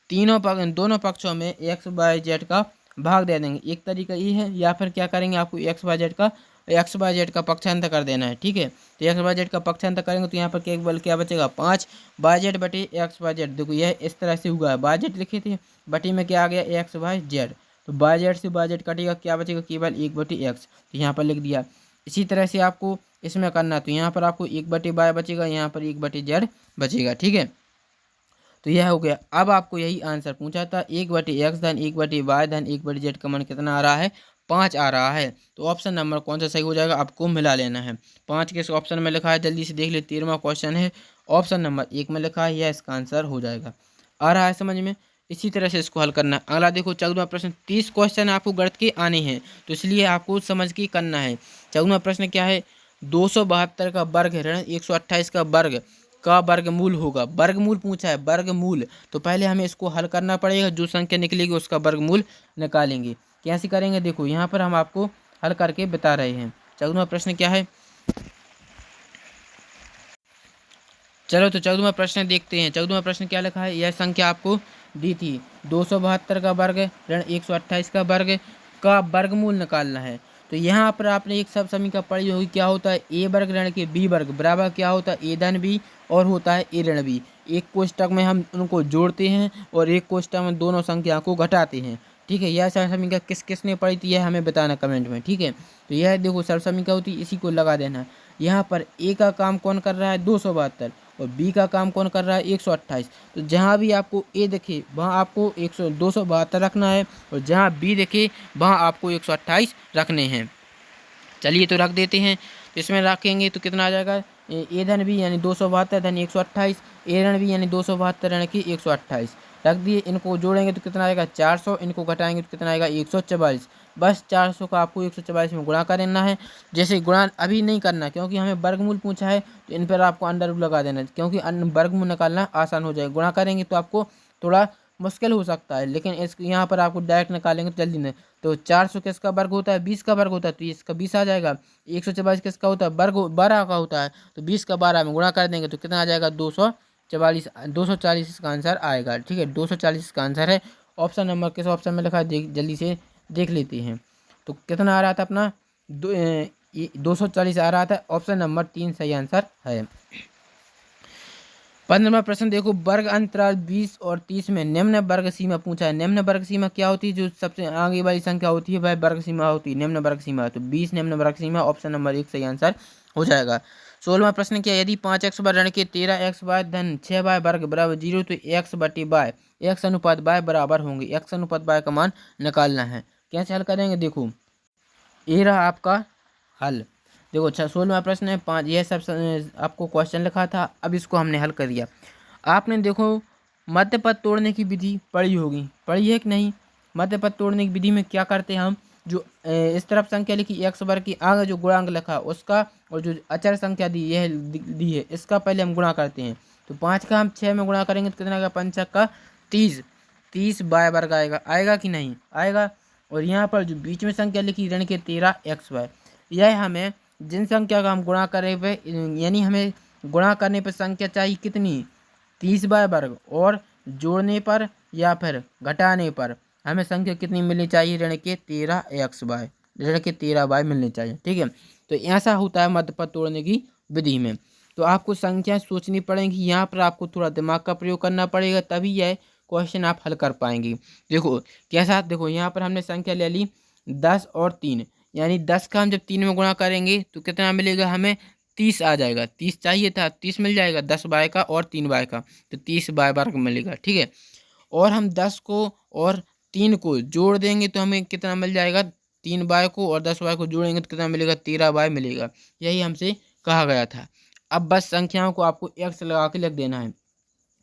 दोनों पक्षों में XYZ का भाग दे देंगे। एक तरीका ये है, या फिर क्या करेंगे आपको XYZ का पक्षांतर कर देना है, ठीक है। तो XYZ का पक्षांतर करेंगे तो यहाँ पर केवल क्या बचेगा 5 YZ बटे XYZ। देखो यह इस तरह से हुआ है, YZ लिखे थे बटी में क्या आ गया XYZ, तो YZ से YZ कटेगा, क्या बचेगा केवल 1/X, तो यहाँ पर लिख दिया। इसी तरह से आपको इसमें करना, तो यहाँ पर आपको 1/Y बचेगा, यहाँ पर 1/Z बचेगा, ठीक है। तो यह हो गया। अब आपको यही आंसर पूछा था, 1/X धन 1/Y धन 1/Z का मान कितना आ रहा है, 5 आ रहा है। तो ऑप्शन नंबर कौन सा सही हो जाएगा, आपको मिला लेना है। 5 किस ऑप्शन में लिखा है, जल्दी से देख ले, 13वां क्वेश्चन है, ऑप्शन नंबर 1 में लिखा है, यह इसका आंसर हो जाएगा। आ रहा है समझ में। इसी तरह से इसको हल करना है। अगला देखो 14वां प्रश्न, 30 क्वेश्चन आपको गणित के आने हैं, तो इसलिए आपको समझ के करना है। 14वां प्रश्न क्या है, 272 का वर्ग ऋण 128 का वर्ग का वर्गमूल होगा। वर्गमूल पूछा है, वर्गमूल, तो पहले हमें इसको हल करना पड़ेगा, जो संख्या निकलेगी उसका वर्गमूल निकालेंगे। कैसे करेंगे, देखो यहाँ पर हम आपको हल करके बता रहे हैं। 14वां प्रश्न क्या है, चलो तो 14वां प्रश्न देखते हैं। 14वां प्रश्न क्या लिखा है, यह संख्या आपको दी थी 272 का वर्ग ऋण 128 का वर्ग का वर्गमूल निकालना है। तो यहाँ पर आपने एक सब समीकरण पढ़ी होगी, क्या होता है ए वर्ग ऋण के बी वर्ग बराबर क्या होता है ए धन बी और होता है ए ऋण बी। एक कोष्टक में हम उनको जोड़ते हैं और एक कोष्टक में दोनों संख्या को घटाते हैं, ठीक है। यह सब समीकरण किस किसने पढ़ी थी यह हमें बताना कमेंट में, ठीक है। तो यह देखो सब समीकरण होती है, इसी को लगा देना। यहाँ पर ए का काम कौन कर रहा है 272 और बी का काम कौन कर रहा है 128। तो जहाँ भी आपको ए दिखे वहाँ आपको 272 रखना है और जहाँ बी दिखे वहाँ आपको 128 रखने हैं। चलिए तो रख देते हैं, तो इसमें रखेंगे तो कितना आ जाएगा, ए धन बी यानी 272 धन 128, ए ऋण बी यानी 272 ऋण की 128 रख दिए। इनको जोड़ेंगे तो कितना आएगा 400, इनको घटाएंगे तो कितना आएगा 144। बस 400 का आपको 144 में गुणा करना है। जैसे गुणा अभी नहीं करना क्योंकि हमें वर्गमूल पूछा है, तो इन पर आपको अंडर रूट लगा देना है, क्योंकि वर्गमूल निकालना आसान हो जाएगा। गुणा करेंगे तो आपको थोड़ा मुश्किल हो सकता है, लेकिन इस यहाँ पर आपको डायरेक्ट निकालेंगे तो जल्दी नहीं। तो 400 किसका वर्ग होता है 20 का वर्ग होता है, तो इसका 20 आ जाएगा। 144 किसका होता है वर्ग 12 का होता है, तो 20 का 12 में गुणा कर देंगे तो कितना आ जाएगा 240 इसका आंसर आएगा, ठीक है। 240 इसका आंसर है। ऑप्शन नंबर किस ऑप्शन में लिखा है जल्दी से देख लेते हैं। तो कितना आ रहा था अपना 240 आ रहा था, ऑप्शन नंबर 3 सही आंसर है। 15वां प्रश्न देखो, वर्ग अंतराल 20 और 30 में निम्न वर्ग सीमा पूछा है। निम्न वर्ग सीमा क्या होती है, जो सबसे आगे वाली संख्या होती है वह वर्ग सीमा होती है, निम्न वर्ग सीमा। तो 20 निम्न वर्ग सीमा, ऑप्शन नंबर 1 सही आंसर हो जाएगा। 16वां प्रश्न क्या है, यदि 5x बाय ऋण के 13x बाय धन 6y वर्ग बराबर 0 तो x बटे बाय x अनुपात y बराबर होंगे। x अनुपात y का मान निकालना है। कैसे हल करेंगे, देखो ये रहा आपका हल। देखो अच्छा 16वां प्रश्न है 5, यह सब आपको क्वेश्चन लिखा था, अब इसको हमने हल कर दिया। आपने देखो मध्य पद तोड़ने की विधि पढ़ी होगी, पढ़ी है कि नहीं। मध्य पद तोड़ने की विधि में क्या करते हैं हम, जो इस तरफ संख्या लिखी x वर्ग की, आगे जो गुणांक लिखा उसका, और जो अचर संख्या दी यह दी है इसका पहले हम गुणा करते हैं। तो 5 का हम 6 में गुणा करेंगे तो कितना आएगा, 5 का 30, 30 बाय वर्ग आएगा, आएगा कि नहीं आएगा। और यहाँ पर जो बीच में संख्या लिखी ऋण के 13x y, यह हमें जिन संख्या का हम गुणा करे पे, यानी हमें गुणा करने पर संख्या चाहिए कितनी, 30 बाय वर्ग, और जोड़ने पर या फिर घटाने पर हमें संख्या कितनी मिलनी चाहिए, ऋण के 13x बाय, ऋण के 13 बाय मिलनी चाहिए। ठीक है, तो ऐसा होता है मध्य पद तोड़ने की विधि में। तो आपको संख्या सोचनी पड़ेगी, यहाँ पर आपको थोड़ा दिमाग का प्रयोग करना पड़ेगा, तभी यह क्वेश्चन आप हल कर पाएंगे। देखो कैसा, देखो यहाँ पर हमने संख्या ले ली 10 और 3, यानी 10 का हम जब 3 में गुणा करेंगे तो कितना मिलेगा, हमें 30 आ जाएगा। 30 चाहिए था, 30 मिल जाएगा, 10 बाय का और 3 बाय का, तो 30 बाय वर्ग मिलेगा। ठीक है, और हम 10 को और 3 को जोड़ देंगे तो हमें कितना मिल जाएगा, 3 बाय को और 10 बाय को जोड़ेंगे तो कितना मिलेगा, 13 बाय मिलेगा। यही हमसे कहा गया था। अब बस संख्याओं को आपको x लगा के लिख देना है।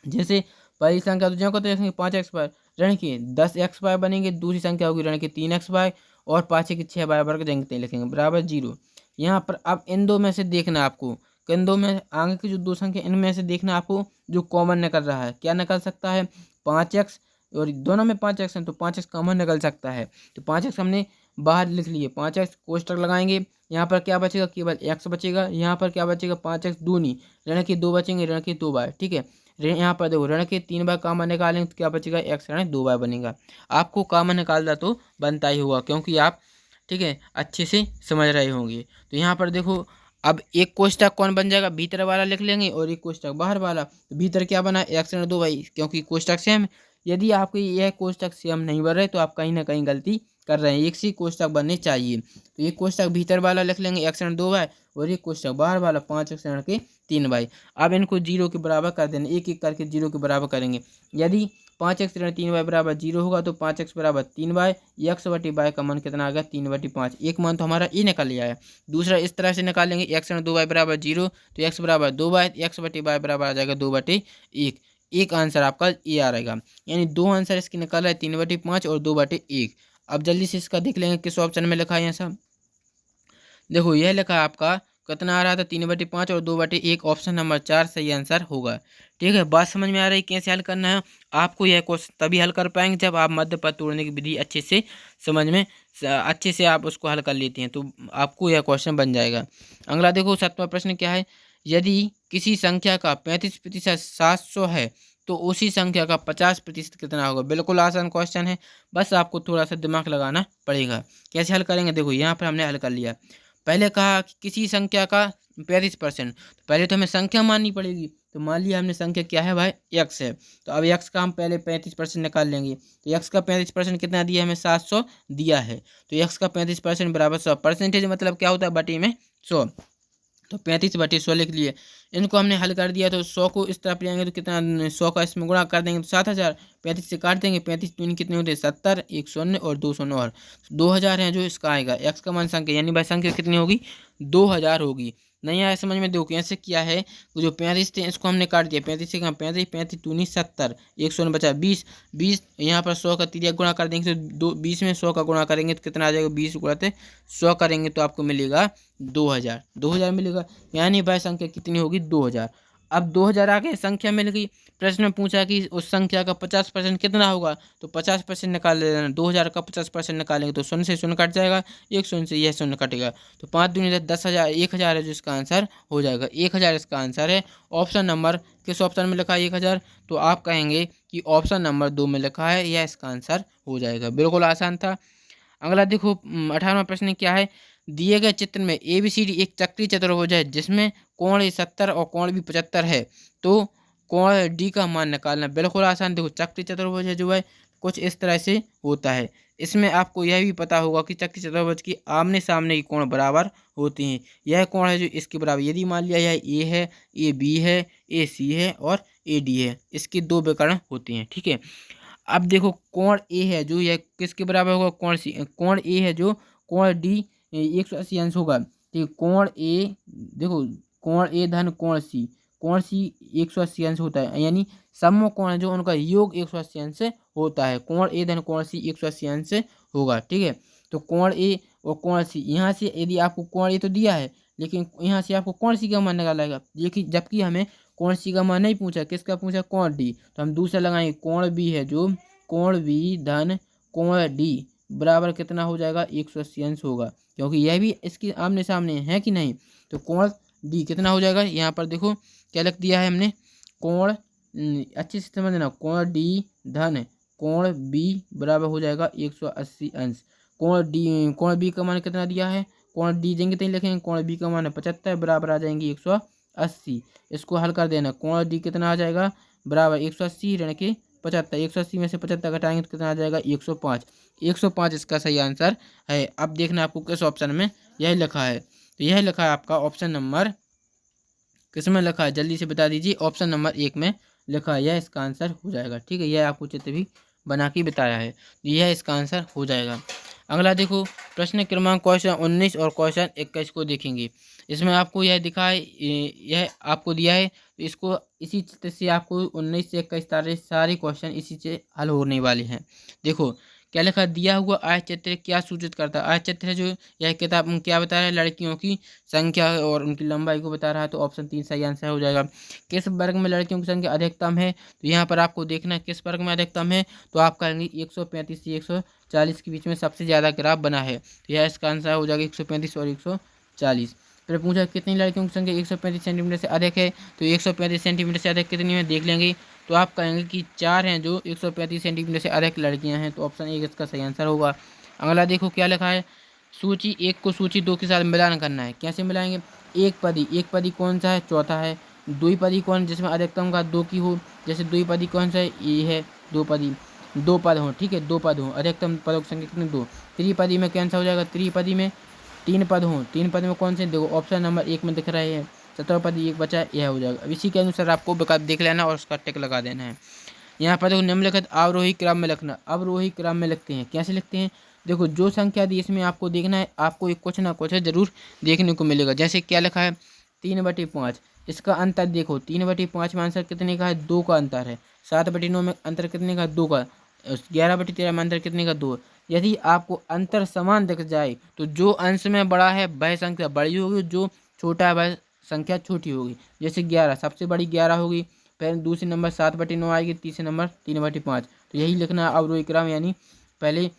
जैसे पहली संख्या तो को तो लिखेंगे 5x बाय ऋण के 10x बाय बनेंगे, दूसरी संख्या होगी ऋण के 3x बाय, और पाँच के 6 बाय वर्ग देंगे लिखेंगे बराबर 0। यहाँ पर अब इन दो में से देखना आपको, किन दो में, आगे की जो दो संख्या इनमें से देखना आपको जो कॉमन निकल रहा है। क्या निकल सकता है, 5x, और दोनों में 5x है तो 5x कॉमन निकल सकता है। तो 5x हमने बाहर लिख लिए, 5x कोष्टक लगाएंगे, यहाँ पर क्या बचेगा, केवल x बचेगा। यहाँ पर क्या बचेगा, 5x दूनी, ऋण के 2 बचेंगे, ऋण के 2 बाय। ठीक है, यहाँ पर देखो ऋण के 3 बाय कॉमन निकालेंगे तो क्या बचेगा, x ऋण 2 बाय बनेगा। आपको कॉमन निकालना तो बनता ही होगा, क्योंकि आप ठीक है अच्छे से समझ रहे होंगे। तो यहाँ पर देखो अब एक कोष्टक कौन बन जाएगा, भीतर वाला लिख लेंगे, और एक कोष्टक बाहर वाला। तो भीतर क्या बना, x ऋण 2 बाई, क्योंकि कोष्टक सेम। यदि आपके यह कोष्टक सेम नहीं बन रहे तो आप कहीं ना कहीं गलती कर रहे हैं, एक सी कोष्टक बनने चाहिए। तो एक कोष्टक भीतर वाला लिख लेंगे x ऋण 2 बाय, और एक कोष्टक बाहर वाला 5x ऋण के 3 बाई। अब इनको 0 के बराबर कर देना, एक एक करके 0 के बराबर करेंगे। यदि 5x ऋण 3 बाय बराबर 0 होगा तो 5x बराबर 3 बाय, x बटी बाय का मान कितना आ गया, 3/5। एक मान तो हमारा ये निकल लिया है। दूसरा इस तरह से निकालेंगे, x ऋण 2 बाय बराबर 0 तो x बराबर 2 बाय, x बटी बाय बराबर आ जाएगा 2/1। एक आंसर आपका ये आ रहेगा, यानी दो आंसर इसकी निकल रहा है, 3/5 और 2/1। अब जल्दी से इसका देख लेंगे किस ऑप्शन में लिखा है। यहाँ सब देखो यह लिखा है आपका, कितना आ रहा था, 3/5 और 2/1, ऑप्शन नंबर 4 सही आंसर होगा। ठीक है, बात समझ में आ रही कैसे हल करना है। आपको यह क्वेश्चन तभी हल कर पाएंगे जब आप मध्य पद तोड़ने की विधि अच्छे से समझ में, अच्छे से आप उसको हल कर लेते हैं, तो आपको यह क्वेश्चन बन जाएगा। अगला देखो 7वां प्रश्न क्या है, यदि किसी संख्या का 35% 700 है तो उसी संख्या का 50% कितना होगा। बिल्कुल आसान क्वेश्चन है, बस आपको थोड़ा सा दिमाग लगाना पड़ेगा। कैसे हल करेंगे, देखो यहाँ पर हमने हल कर लिया। पहले कहा कि किसी संख्या का 35%, तो पहले तो हमें संख्या माननी पड़ेगी। तो मान लिया हमने संख्या क्या है भाई, x है, तो अब x का हम पहले 35% निकाल लेंगे। तो x का 35% कितना दिया हमें, 700 दिया है, तो x का 35% बराबर 100। परसेंटेज मतलब क्या होता है, बटे में 100, तो 35/100 लिख लिए। इनको हमने हल कर दिया, तो 100 को इस तरफ ले आएंगे तो कितना, 100 का इसमें गुणा कर देंगे तो 7000, 35 से काट देंगे, 35 दूनी कितने होते हैं 70, एक शून्य और 2 शून्य और 2000 है जो इसका आएगा। x का मान संख्या, यानी भाई संख्या कितनी होगी, 2000 होगी। नहीं आया समझ में, देखो कैसे किया है, तो जो 35 थे इसको हमने काट दिया, 35 से कम 35, 35 दूनी 70, एक शून्य बचा 20, 20 यहाँ पर 100 का तिरिया गुणा कर देंगे तो 20 में 100 का गुणा करेंगे तो कितना आ जाएगा, 20 गुणा 100 करेंगे तो आपको मिलेगा 2000, 2000 मिलेगा, यानी भाई संख्या कितनी होगी, 2000। अब 2000 आ गए, संख्या मिल गई। प्रश्न में पूछा कि उस संख्या का 50% कितना होगा, तो 50% निकाल लेना। 2000 का 50% निकालेंगे तो शून्य से शून्य कट जाएगा, एक शून्य से यह शून्य कटेगा, तो 5 दूनी 10,000, 1000 है जो इसका आंसर हो जाएगा। 1000 इसका आंसर है। ऑप्शन नंबर, किस ऑप्शन में लिखा है 1000, तो आप कहेंगे कि ऑप्शन नंबर 2 में लिखा है, यह इसका आंसर हो जाएगा। बिल्कुल आसान था। अगला देखो 18वां प्रश्न क्या है, दिए गए चित्र में ABCD एक चक्रीय चतुर्भुज है जिसमें कोण 70 और कोण भी 75 है, तो कोण D का मान निकालना। बिल्कुल आसान, देखो चक्रीय चतुर्भुज है जो है कुछ इस तरह से होता है। इसमें आपको यह भी पता होगा कि चक्की चतुर्भुज की आमने सामने की कोण बराबर होते हैं। यह कोण है जो इसके बराबर, यदि मान लिया यह ए है, ए बी है, ए सी है और ए डी है, इसके दो विकर्ण होते हैं। ठीक है, अब देखो कोण ए है जो यह किसके बराबर होगा, कोण सी, कोण ए है जो कोण डी 180 अंश होगा। ठीक है, कोण ए, देखो कोण ए धन कोण सी 180 अंश होता है, यानी समकोण कोण है जो उनका योग 180 अंश होता है। कोण ए धन कोण सी 180 अंश होगा। ठीक है, तो कोण ए और कोण सी, यहाँ से यदि आपको कोण ए तो दिया है, लेकिन यहाँ से आपको कोण सी का मान निकालेगा, लेकिन जबकि हमें कोण सी का मान नहीं पूछा, किसका पूछा, कोण डी, तो हम दूसरा लगाएंगे। कोण बी है जो कोण बी धन कोण डी बराबर कितना हो जाएगा, 180 अंश होगा, क्योंकि यह भी इसके आमने सामने है कि नहीं। तो कोण डी कितना हो जाएगा, यहाँ पर देखो क्या लिख दिया है हमने, कोण, अच्छे से समझना, कोण डी धन कोण बी बराबर हो जाएगा 180 अंश। कोण बी का मान कितना दिया है, कोण डी देंगे तो लिखेंगे, कोण बी का मान 75 बराबर आ जाएंगे 180। इसको हल कर देना, कोण डी कितना आ जाएगा, बराबर 180 ऋण के 75, 180 में से 75 घटाएंगे तो कितना आ जाएगा 105। 105 इसका सही आंसर है। अब देखना आपको किस ऑप्शन में यह लिखा है, तो यह लिखा है आपका ऑप्शन नंबर, किस में लिखा है जल्दी से बता दीजिए, ऑप्शन नंबर 1 में लिखा है, यह इसका आंसर हो जाएगा। ठीक है, यह आपको चित्र भी बना के बताया है, यह इसका आंसर हो जाएगा। अगला देखो प्रश्न क्रमांक क्वेश्चन 19 और क्वेश्चन 21 को देखेंगे। इसमें आपको यह दिखा है, यह आपको दिया है, तो इसको इसी चित्र से आपको 19 से 21 सारे क्वेश्चन इसी से हल होने वाले हैं। देखो क्या लिखा, दिया हुआ आयतचित्र क्या सूचित करता है। आयतचित्र जो यह किताब क्या बता रहा है, लड़कियों की संख्या और उनकी लंबाई को बता रहा है, तो ऑप्शन 3 सही आंसर हो जाएगा। किस वर्ग में लड़कियों की संख्या अधिकतम है, तो यहाँ पर आपको देखना है किस वर्ग में अधिकतम है, तो आप कहेंगे 135 से 140 के बीच में सबसे ज़्यादा ग्राफ बना है, तो यह इसका आंसर हो जाएगा 135 और 140। फिर पूछा कितनी लड़कियों की संख्या 135 सेंटीमीटर से अधिक है, तो 135 सेंटीमीटर से अधिक कितनी है देख लेंगे, तो आप कहेंगे कि 4 हैं जो 135 सेंटीमीटर से अधिक लड़कियां हैं, तो ऑप्शन 1 इसका सही आंसर होगा। अगला देखो क्या लिखा है, सूची 1 को सूची 2 के साथ मिलान करना है। कैसे मिलाएंगे, एक पदी कौन सा है, चौथा है। द्विपदी कौन जिसमें अधिकतम का 2 की हो, जैसे द्विपदी कौन सा है, ये है द्विपदी, 2 पद हों। ठीक है, 2 पद हों, अधिकतम पदों की संख्या कितनी, 2। त्रिपदी में कैंसा हो जाएगा, त्रिपदी में 3 पद हों, 3 पद में कौन से, देखो ऑप्शन नंबर 1 में दिख रहे हैं, चतुर्पदी 1 बचा है, यह हो जाएगा। अब इसी के अनुसार आपको विकल्प देख लेना और उसका टिक लगा देना है। यहाँ पर देखो निम्नलिखित अवरोही क्रम में लिखना, अवरोही क्रम में लिखते हैं, कैसे लिखते हैं, देखो जो संख्या दी इसमें आपको देखना है, आपको एक कुछ ना कुछ जरूर देखने को मिलेगा। जैसे क्या लिखा है 3/5, इसका अंतर देखो 3/5 में आंसर कितने का है, 2 का अंतर है। 7/9 में अंतर कितने का, 2 का। 11/13 में अंतर कितने का, 2। यदि आपको अंतर समान दिख जाए तो जो अंश में बड़ा है वह संख्या बड़ी होगी, जो छोटा है वह संख्या छोटी होगी। जैसे 11 सबसे बड़ी 11 होगी, फिर दूसरे नंबर 7/9 आएगी, तीसरे नंबर 3/5। तो यही लिखना है अवरोही क्रम, यानी पहले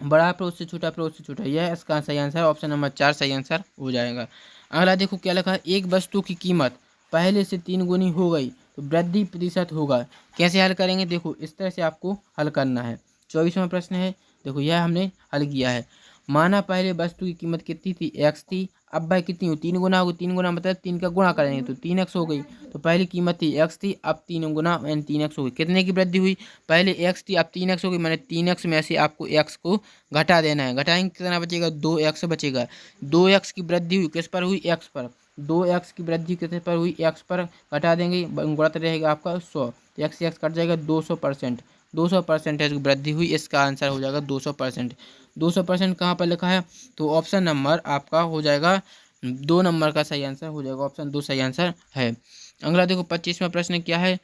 बड़ा फिर उससे छोटा फिर उससे छोटा, यह इसका सही आंसर ऑप्शन नंबर 4 सही आंसर हो जाएगा। अगला देखो क्या लिखा है, एक वस्तु की कीमत पहले से 3 गुनी हो गई तो वृद्धि प्रतिशत होगा। कैसे हल करेंगे, देखो इस तरह से आपको हल करना है। 24वां प्रश्न है, देखो यह हमने हल किया है। माना पहले वस्तु की कीमत कितनी थी, x थी, अब वह कितनी हो, 3 गुना होगी। 3 गुना मतलब 3 का गुणा करेंगे तो 3x हो गई। तो पहली कीमत थी x थी, अब 3 गुना यानी 3x हो गई। कितने की वृद्धि हुई, पहले x थी अब 3x हो गई, मैंने 3x में से आपको x को घटा देना है। घटाएंगे कितना बचेगा, 2x बचेगा। 2x की वृद्धि हुई किस पर हुई, x पर। 2x की वृद्धि किस पर हुई, x पर। घटा देंगे, गुणत रहेगा आपका 100, x से x कट जाएगा, 200%। 200% की वृद्धि हुई, इसका आंसर हो जाएगा 200%। 200% कहाँ पर लिखा है, तो ऑप्शन नंबर आपका हो जाएगा 2 नंबर का सही आंसर हो जाएगा, ऑप्शन 2 सही आंसर है। अगला देखो 25वां प्रश्न क्या है,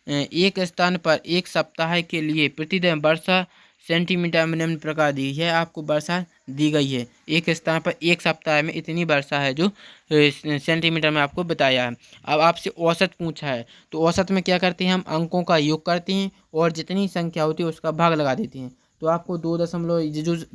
एक स्थान पर एक सप्ताह के लिए प्रतिदिन वर्षा सेंटीमीटर में निम्न प्रकार दी है, आपको वर्षा दी गई है। एक स्थान पर एक सप्ताह में इतनी वर्षा है जो सेंटीमीटर में आपको बताया है। अब आपसे औसत पूछा है, तो औसत में क्या करते हैं, हम अंकों का योग करते हैं और जितनी संख्या होती है उसका भाग लगा देते हैं। तो आपको 2 दशमलव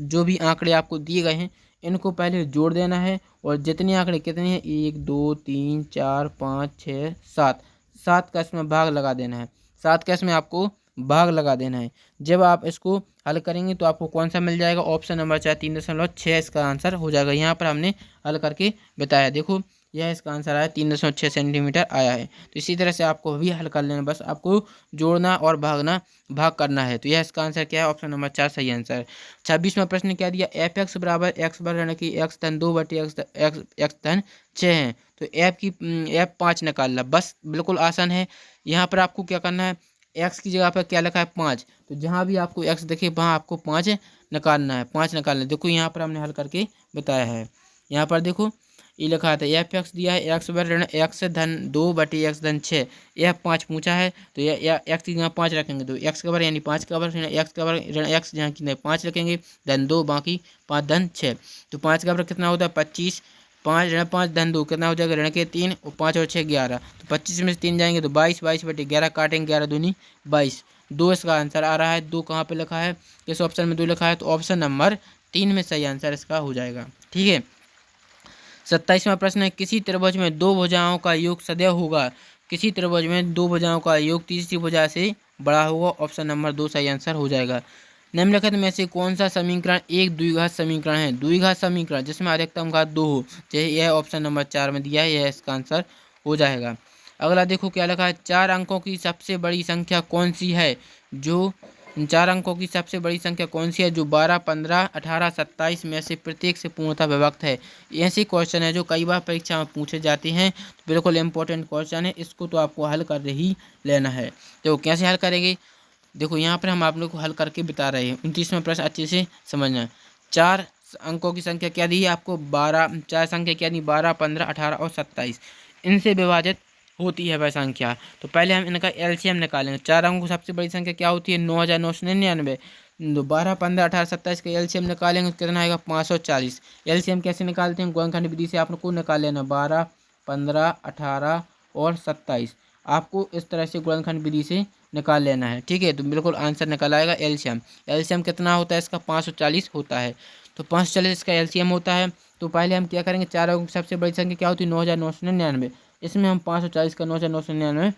जो भी आंकड़े आपको दिए गए हैं इनको पहले जोड़ देना है, और जितने आंकड़े कितने हैं, 1 2 3 4 5 6 7, 7 का इसमें भाग लगा देना है। 7 का इसमें आपको भाग लगा देना है। जब आप इसको हल करेंगे तो आपको कौन सा मिल जाएगा, ऑप्शन नंबर 4 3.6 इसका आंसर हो जाएगा। यहाँ पर हमने हल करके बताया। देखो यह इसका आंसर आया 3.6 सेंटीमीटर आया है। तो इसी तरह से आपको भी हल कर लेना, बस आपको जोड़ना और भाग करना है। तो यह इसका आंसर क्या है? ऑप्शन नंबर 4 सही आंसर। 26वां प्रश्न क्या दिया? एफ एक्स बराबर एक्स बर यानी कि एक्स धन 2 बटे एक्स धन 6 है। तो एफ 5 निकालना, बस बिल्कुल आसान है। यहाँ पर आपको क्या करना है, एक्स की जगह पर क्या लिखा है? 5। तो जहाँ भी आपको एक्स दिखे वहाँ आपको 5 निकालना है, 5 निकालना है। देखो यहाँ पर हमने हल करके बताया है। यहाँ पर देखो ये लिखा था एफ एक्स दिया है एक्स बर ऋण एक्स धन 2 बटे एक्स धन 6, यह 5 पूछा है। तो यह एक्स की जगह 5 रखेंगे, तो एक्स का बर यानी 5 का बर एक्स का बर ऋण एक्स जहाँ की 5 रखेंगे, धन 2 बाकी 5 धन 6। तो 5 का बर कितना होता है? 25। 5 ऋण 5 धन 2 कितना हो जाएगा? ऋण के 3 और 5 और 6 11। तो 25 में से 3 जाएंगे तो 22, 22 बटे 11 काटेंगे, 11 दूनी 22। 2 इसका आंसर आ रहा है। 2 कहाँ पे लिखा है? किस ऑप्शन में 2 लिखा है? तो ऑप्शन नंबर 3 में सही आंसर इसका हो जाएगा। ठीक है। 27वां प्रश्न है, किसी त्रिभुज में दो भुजाओं का योग सदैव होगा। किसी त्रिभुज में दो भुजाओं का योग तीसरी भुजा से बड़ा होगा। ऑप्शन नंबर 2 सही आंसर हो जाएगा। निम्नलिखित में से कौन सा समीकरण एक द्विघात समीकरण है? द्विघात समीकरण जिसमें अधिकतम घात 2 हो, जैसे यह ऑप्शन नंबर 4 में दिया है, यह इसका आंसर हो जाएगा। अगला देखो क्या लिखा है, 4 अंकों की सबसे बड़ी संख्या कौन सी है? जो 4 अंकों की सबसे बड़ी संख्या कौन सी है जो 12, 15, 18, 27 में से प्रत्येक से पूर्णतः विभक्त है? ऐसे क्वेश्चन है जो कई बार परीक्षा में पूछे जाते हैं, तो बिल्कुल इंपॉर्टेंट क्वेश्चन है, इसको तो आपको हल कर ही लेना है। तो कैसे हल करेंगे? देखो यहाँ पर हम आप लोग को हल करके बता रहे हैं। 29वां प्रश्न अच्छे से समझना। 4 अंकों की संख्या क्या दी है आपको? 12। 4 संख्या क्या दी? 12, 15, 18 और 27, इनसे विभाजित होती है वह संख्या। तो पहले हम इनका एलसीएम निकालेंगे। 4 अंकों की सबसे बड़ी संख्या क्या होती है? 9999। 12, 15, 18, 27 का एलसीएम निकालेंगे तो कितना आएगा? 540। एलसीएम कैसे निकालते हैं? गुणनखंड विधि से आप लोग को निकाल लेना। 12, 15, 18 और 27 आपको इस तरह से गुणनखंड विधि से निकाल लेना है। ठीक है। तो बिल्कुल आंसर निकल आएगा एलसीएम। एलसीएम कितना होता है इसका? 540 होता है। तो 540 इसका एलसीएम होता है। तो पहले हम क्या करेंगे, 4 अंकों की सबसे बड़ी संख्या क्या होती है? 9999। इसमें हम 540 का 9999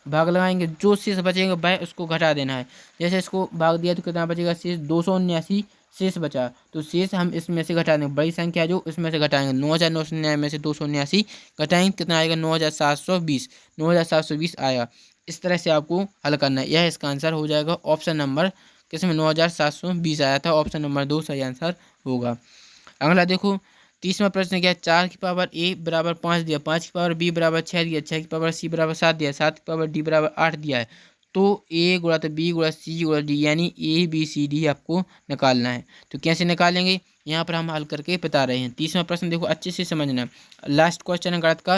भाग लगाएंगे। जो शेष बचेगा वह उसको घटा देना है। जैसे इसको भाग दिया तो कितना बचेगा? शेष 279 शेष बचा। तो शेष हम इसमें से घटा देंगे, बड़ी संख्या जो इसमें से घटाएंगे। 9999 में से 279 घटाएंगे, कितना आएगा? 9720। 9720 आएगा। इस तरह से आपको हल करना है। यह इसका आंसर हो जाएगा। ऑप्शन नंबर किसमें 9720 आया था, ऑप्शन नंबर 2 सही आंसर होगा। अगला देखो 30वां प्रश्न क्या है, 4 की पावर ए बराबर 5 दिया, 5 की पावर बी बराबर 6 दिया, 6 की पावर सी बराबर 7 दिया, 7 की पावर डी बराबर 8 दिया है। तो ए गुणा तो बी गुणा सी गुणा डी यानी ए बी सी डी आपको निकालना है। तो कैसे निकालेंगे यहाँ पर हम हल करके बता रहे हैं। 30वां प्रश्न देखो अच्छे से समझना। लास्ट क्वेश्चन है गणित का।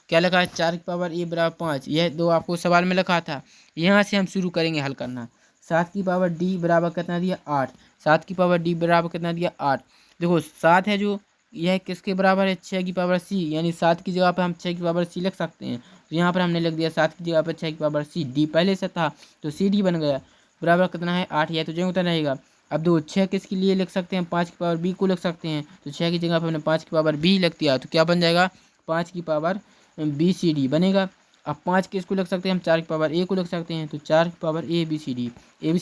क्या लिखा है? 4 की पावर ए बराबर 5, यह दो आपको सवाल में लिखा था। यहाँ से हम शुरू करेंगे हल करना। 7 की पावर डी बराबर कितना दिया? 8। 7 की पावर डी बराबर कितना दिया? 8। देखो 7 है जो, यह किसके बराबर है? 6 की पावर सी, यानी 7 की जगह पर हम 6 की पावर सी लिख सकते हैं। तो यहाँ पर हमने लिख दिया 7 की जगह पर 6 की पावर सी। डी पहले से था तो सी डी बन गया। बराबर कितना है? 8। यह तो जो उतना रहेगा। अब दो 6 किसके लिए लिख सकते हैं? 5 की पावर बी को लिख सकते हैं। तो 6 की जगह पर हमने 5 की पावर बी लिख दिया, तो क्या बन जाएगा? 5 की पावर बी सी डी बनेगा। अब 5 किसको लिख सकते हैं हम? 4 की पावर ए को लिख सकते हैं। तो 4 की power A B C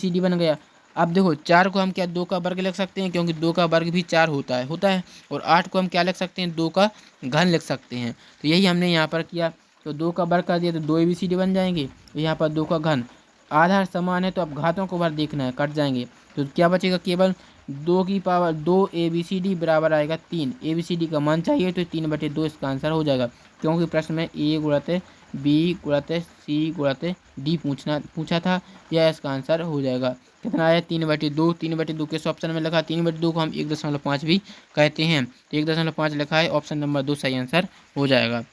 D बन गया। अब देखो 4 को हम क्या 2 का वर्ग लिख सकते हैं, क्योंकि 2 का वर्ग भी 4 होता है। और 8 को हम क्या लिख सकते हैं? 2 का घन लिख सकते हैं। तो यही हमने यहाँ पर किया। तो 2 का वर्ग कर दिया तो 2 ए बी सी डी बन जाएंगे। तो यहाँ पर 2 का घन, आधार समान है तो अब घातों को बार देखना है, कट जाएंगे। तो क्या बचेगा? केवल 2 की power 2 A B C D बराबर आएगा 3। ए बी सी डी का मान चाहिए तो 3/2 इसका आंसर हो जाएगा, क्योंकि प्रश्न में ए गुणते बी गुणते सी गुणते डी पूछा था। यह इसका आंसर हो जाएगा। कितना आया? 3/2। 3/2 किस ऑप्शन में लिखा? 3/2 को हम 1.5 भी कहते हैं। तो 1.5 लिखा है, ऑप्शन नंबर 2 सही आंसर हो जाएगा।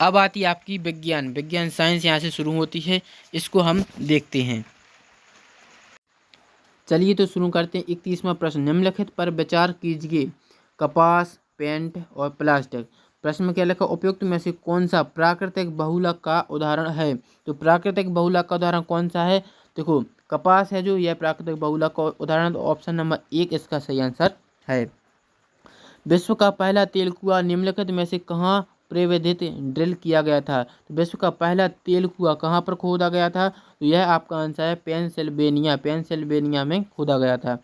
अब आती है आपकी विज्ञान साइंस, यहाँ से शुरू होती है, इसको हम देखते हैं। चलिए तो शुरू करते हैं। 31वां प्रश्न, निम्नलिखित पर विचार कीजिए। कपास, पेंट और प्लास्टिक। प्रश्न में क्या लिखा? उपयुक्त में से कौन सा प्राकृतिक बहुलक का उदाहरण है? तो प्राकृतिक बहुलक का उदाहरण कौन सा है? देखो कपास है जो, यह प्राकृतिक बहुलक का उदाहरण, तो ऑप्शन नंबर 1 इसका सही आंसर है। विश्व का पहला तेल कुआं निम्नलिखित में से कहाँ प्रवेदित ड्रिल किया गया था? तो विश्व का पहला तेल कुआं कहाँ पर खोदा गया था? तो यह आपका आंसर है पेंसिल्वेनिया में खोदा गया था।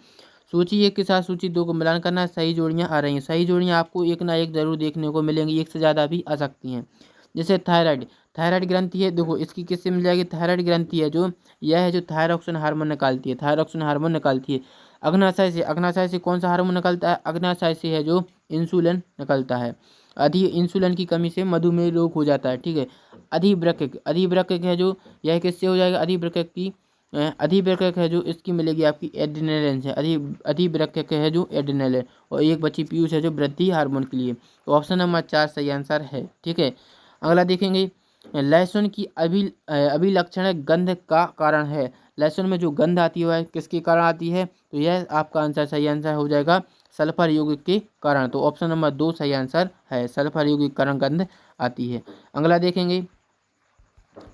सूची 1 के साथ सूची 2 को मिलान करना, सही जोड़ियाँ आ रही हैं। सही जोड़ियाँ आपको एक ना एक जरूर देखने को मिलेंगी, एक से ज़्यादा भी आ सकती हैं। जैसे थायराइड, थायराइड ग्रंथि है, देखो इसकी किससे मिल जाएगी, थायराइड ग्रंथि है जो यह है जो थायरॉक्सिन हार्मोन निकालती है, थायरॉक्सिन हार्मोन निकालती है। अग्नाशय से, अग्नाशय से कौन सा हार्मोन निकलता है, अग्नाशय से है जो इंसुलिन निकलता है। अधिक इंसुलिन की कमी से मधुमेह रोग हो जाता है, ठीक है। अधिवृक्क, अधिवृक्क है जो यह किससे हो जाएगा, अधिवृक्क की अधिवृक्क है जो इसकी मिलेगी आपकी एड्रेनलिन से, अधिवृक्क है जो एड्रेनलिन, और एक बची पीयूष है जो वृद्धि हार्मोन के लिए। तो ऑप्शन नंबर 4 सही आंसर है, ठीक है। अगला देखेंगे, लहसुन की अभिलक्षण गंध का कारण है। लहसुन में जो गंध आती है वह किसके कारण आती है, तो यह आपका आंसर सही आंसर हो जाएगा सल्फर यौगिक के कारण। तो ऑप्शन नंबर 2 सही आंसर है, सल्फर यौगिक के कारण गंध आती है। अगला देखेंगे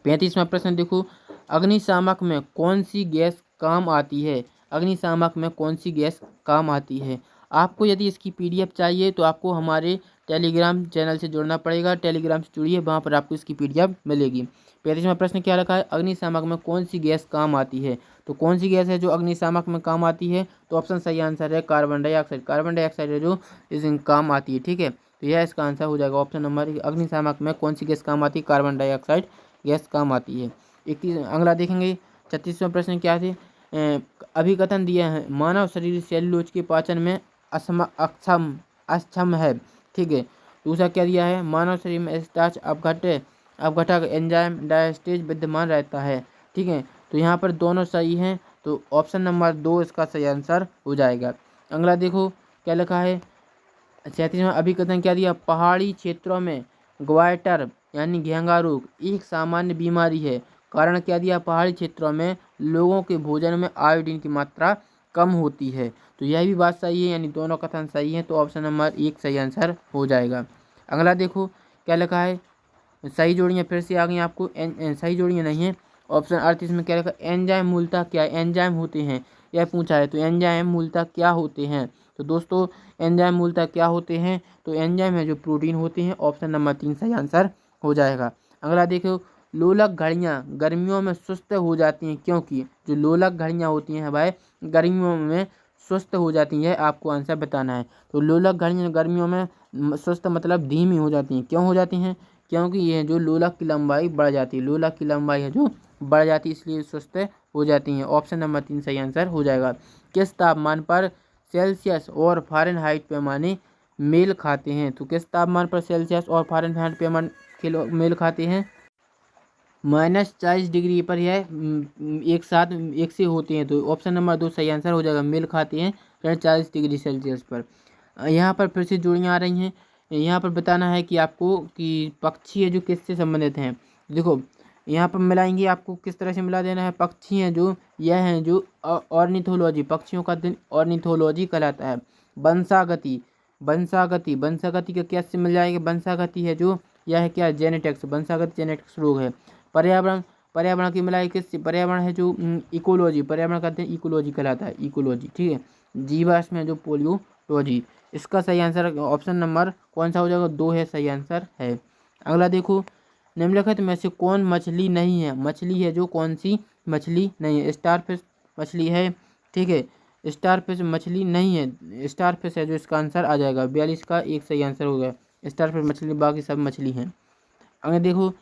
35वां प्रश्न देखो, अग्निशामक में कौन सी गैस काम आती है, अग्निशामक में कौन सी गैस काम आती है। आपको यदि इसकी पीडीएफ चाहिए तो आपको हमारे टेलीग्राम चैनल से जुड़ना पड़ेगा, टेलीग्राम से जुड़िए, वहाँ पर आपको इसकी पीडीएफ मिलेगी। 35वां प्रश्न क्या रखा है, अग्निशामक में कौन सी गैस काम आती है। तो कौन सी गैस है जो अग्निशामक में काम आती है, तो ऑप्शन सही आंसर है कार्बन डाइऑक्साइड, कार्बन डाइऑक्साइड है जो इस काम आती है, ठीक है। तो यह इसका आंसर हो जाएगा ऑप्शन नंबर, अग्निशामक में कौन सी गैस काम आती है, कार्बन डाइऑक्साइड गैस काम आती है। अगला देखेंगे 36वां प्रश्न क्या थे, अभिकथन दिया है, मानव शरीर सेल्यूलोज के पाचन में अक्षम है, ठीक है। दूसरा क्या दिया है, मानव शरीर में स्टार्च अपघटक एंजाइम डायस्टेज विद्यमान रहता है, ठीक है। तो यहाँ पर दोनों सही हैं, तो ऑप्शन नंबर 2 इसका सही आंसर हो जाएगा। अगला देखो क्या लिखा है, 37वां अभिकथन क्या दिया, पहाड़ी क्षेत्रों में ग्वाइटर यानी घेंगा रोग एक सामान्य बीमारी है। कारण क्या दिया, पहाड़ी क्षेत्रों में लोगों के भोजन में आयोडीन की मात्रा कम होती है। तो यह भी बात सही है, यानी दोनों कथन सही हैं, तो ऑप्शन नंबर 1 सही आंसर हो जाएगा। अगला देखो क्या लिखा है, सही जोड़ियाँ फिर से आ गई आपको, सही जोड़ियाँ नहीं है। ऑप्शन 38 में क्या लिखा, एंजाइम मूलतः क्या है, एंजाइम होते हैं, यह पूछा है। तो एंजाइम मूलतः क्या होते हैं, तो दोस्तों एंजाइम मूलतः क्या होते हैं, तो एंजाइम है जो प्रोटीन होते हैं, ऑप्शन नंबर 3 सही आंसर हो जाएगा। अगला देखो, लोलक घड़ियाँ गर्मियों में सुस्त हो जाती हैं क्योंकि, जो लोलक घड़ियाँ होती हैं भाई गर्मियों में सुस्त हो जाती है, आपको आंसर बताना है। तो लोलक घड़ियाँ गर्मियों में सुस्त मतलब धीमी हो जाती हैं, क्यों हो जाती हैं, क्योंकि ये जो लोलक की लंबाई बढ़ जाती है, लोलक की लंबाई है जो बढ़ जाती है, इसलिए सुस्त हो जाती हैं। ऑप्शन नंबर 3 सही आंसर हो जाएगा। किस तापमान पर सेल्सियस और फ़ारेनहाइट पैमाने मेल खाते हैं, तो किस तापमान पर सेल्सियस और फ़ारेनहाइट पैमाने मेल खाते हैं, -40 डिग्री पर यह एक साथ एक से होते हैं। तो ऑप्शन नंबर 2 सही आंसर हो जाएगा, मेल खाते हैं 40 डिग्री सेल्सियस पर। यहाँ पर फिर से जोड़ियाँ आ रही हैं, यहाँ पर बताना है कि आपको कि पक्षी है जो किससे संबंधित हैं। देखो यहाँ पर मिलाएंगे, आपको किस तरह से मिला देना है, पक्षी हैं जो यह हैं जो ऑर्निथोलॉजी, पक्षियों का दिन ऑर्निथोलॉजी कहलाता है। वंशागति, वंशागति, वंशागति का क्या से मिल जाएगा, वंशागति है जो यह है क्या, जेनेटिक्स, वंशागति जेनेटिक्स रोग है। पर्यावरण, पर्यावरण की मिलाई किससे, पर्यावरण है जो इकोलॉजी, पर्यावरण कहते हैं इकोलॉजी कहलाता है, इकोलॉजी, ठीक है। जीवाश्म है जो पोलियोलॉजी। इसका सही आंसर ऑप्शन नंबर कौन सा हो जाएगा, 2 है सही आंसर है। अगला देखो, निम्नलिखित में से कौन मछली नहीं है, मछली है जो कौन सी मछली नहीं है, स्टारफिश मछली है, ठीक है। स्टारफिश मछली नहीं है, स्टारफिश है जो इसका आंसर आ जाएगा, 42 का 1 सही आंसर हो गया। स्टारफिश मछली, बाकी सब मछली हैं। अगर देखो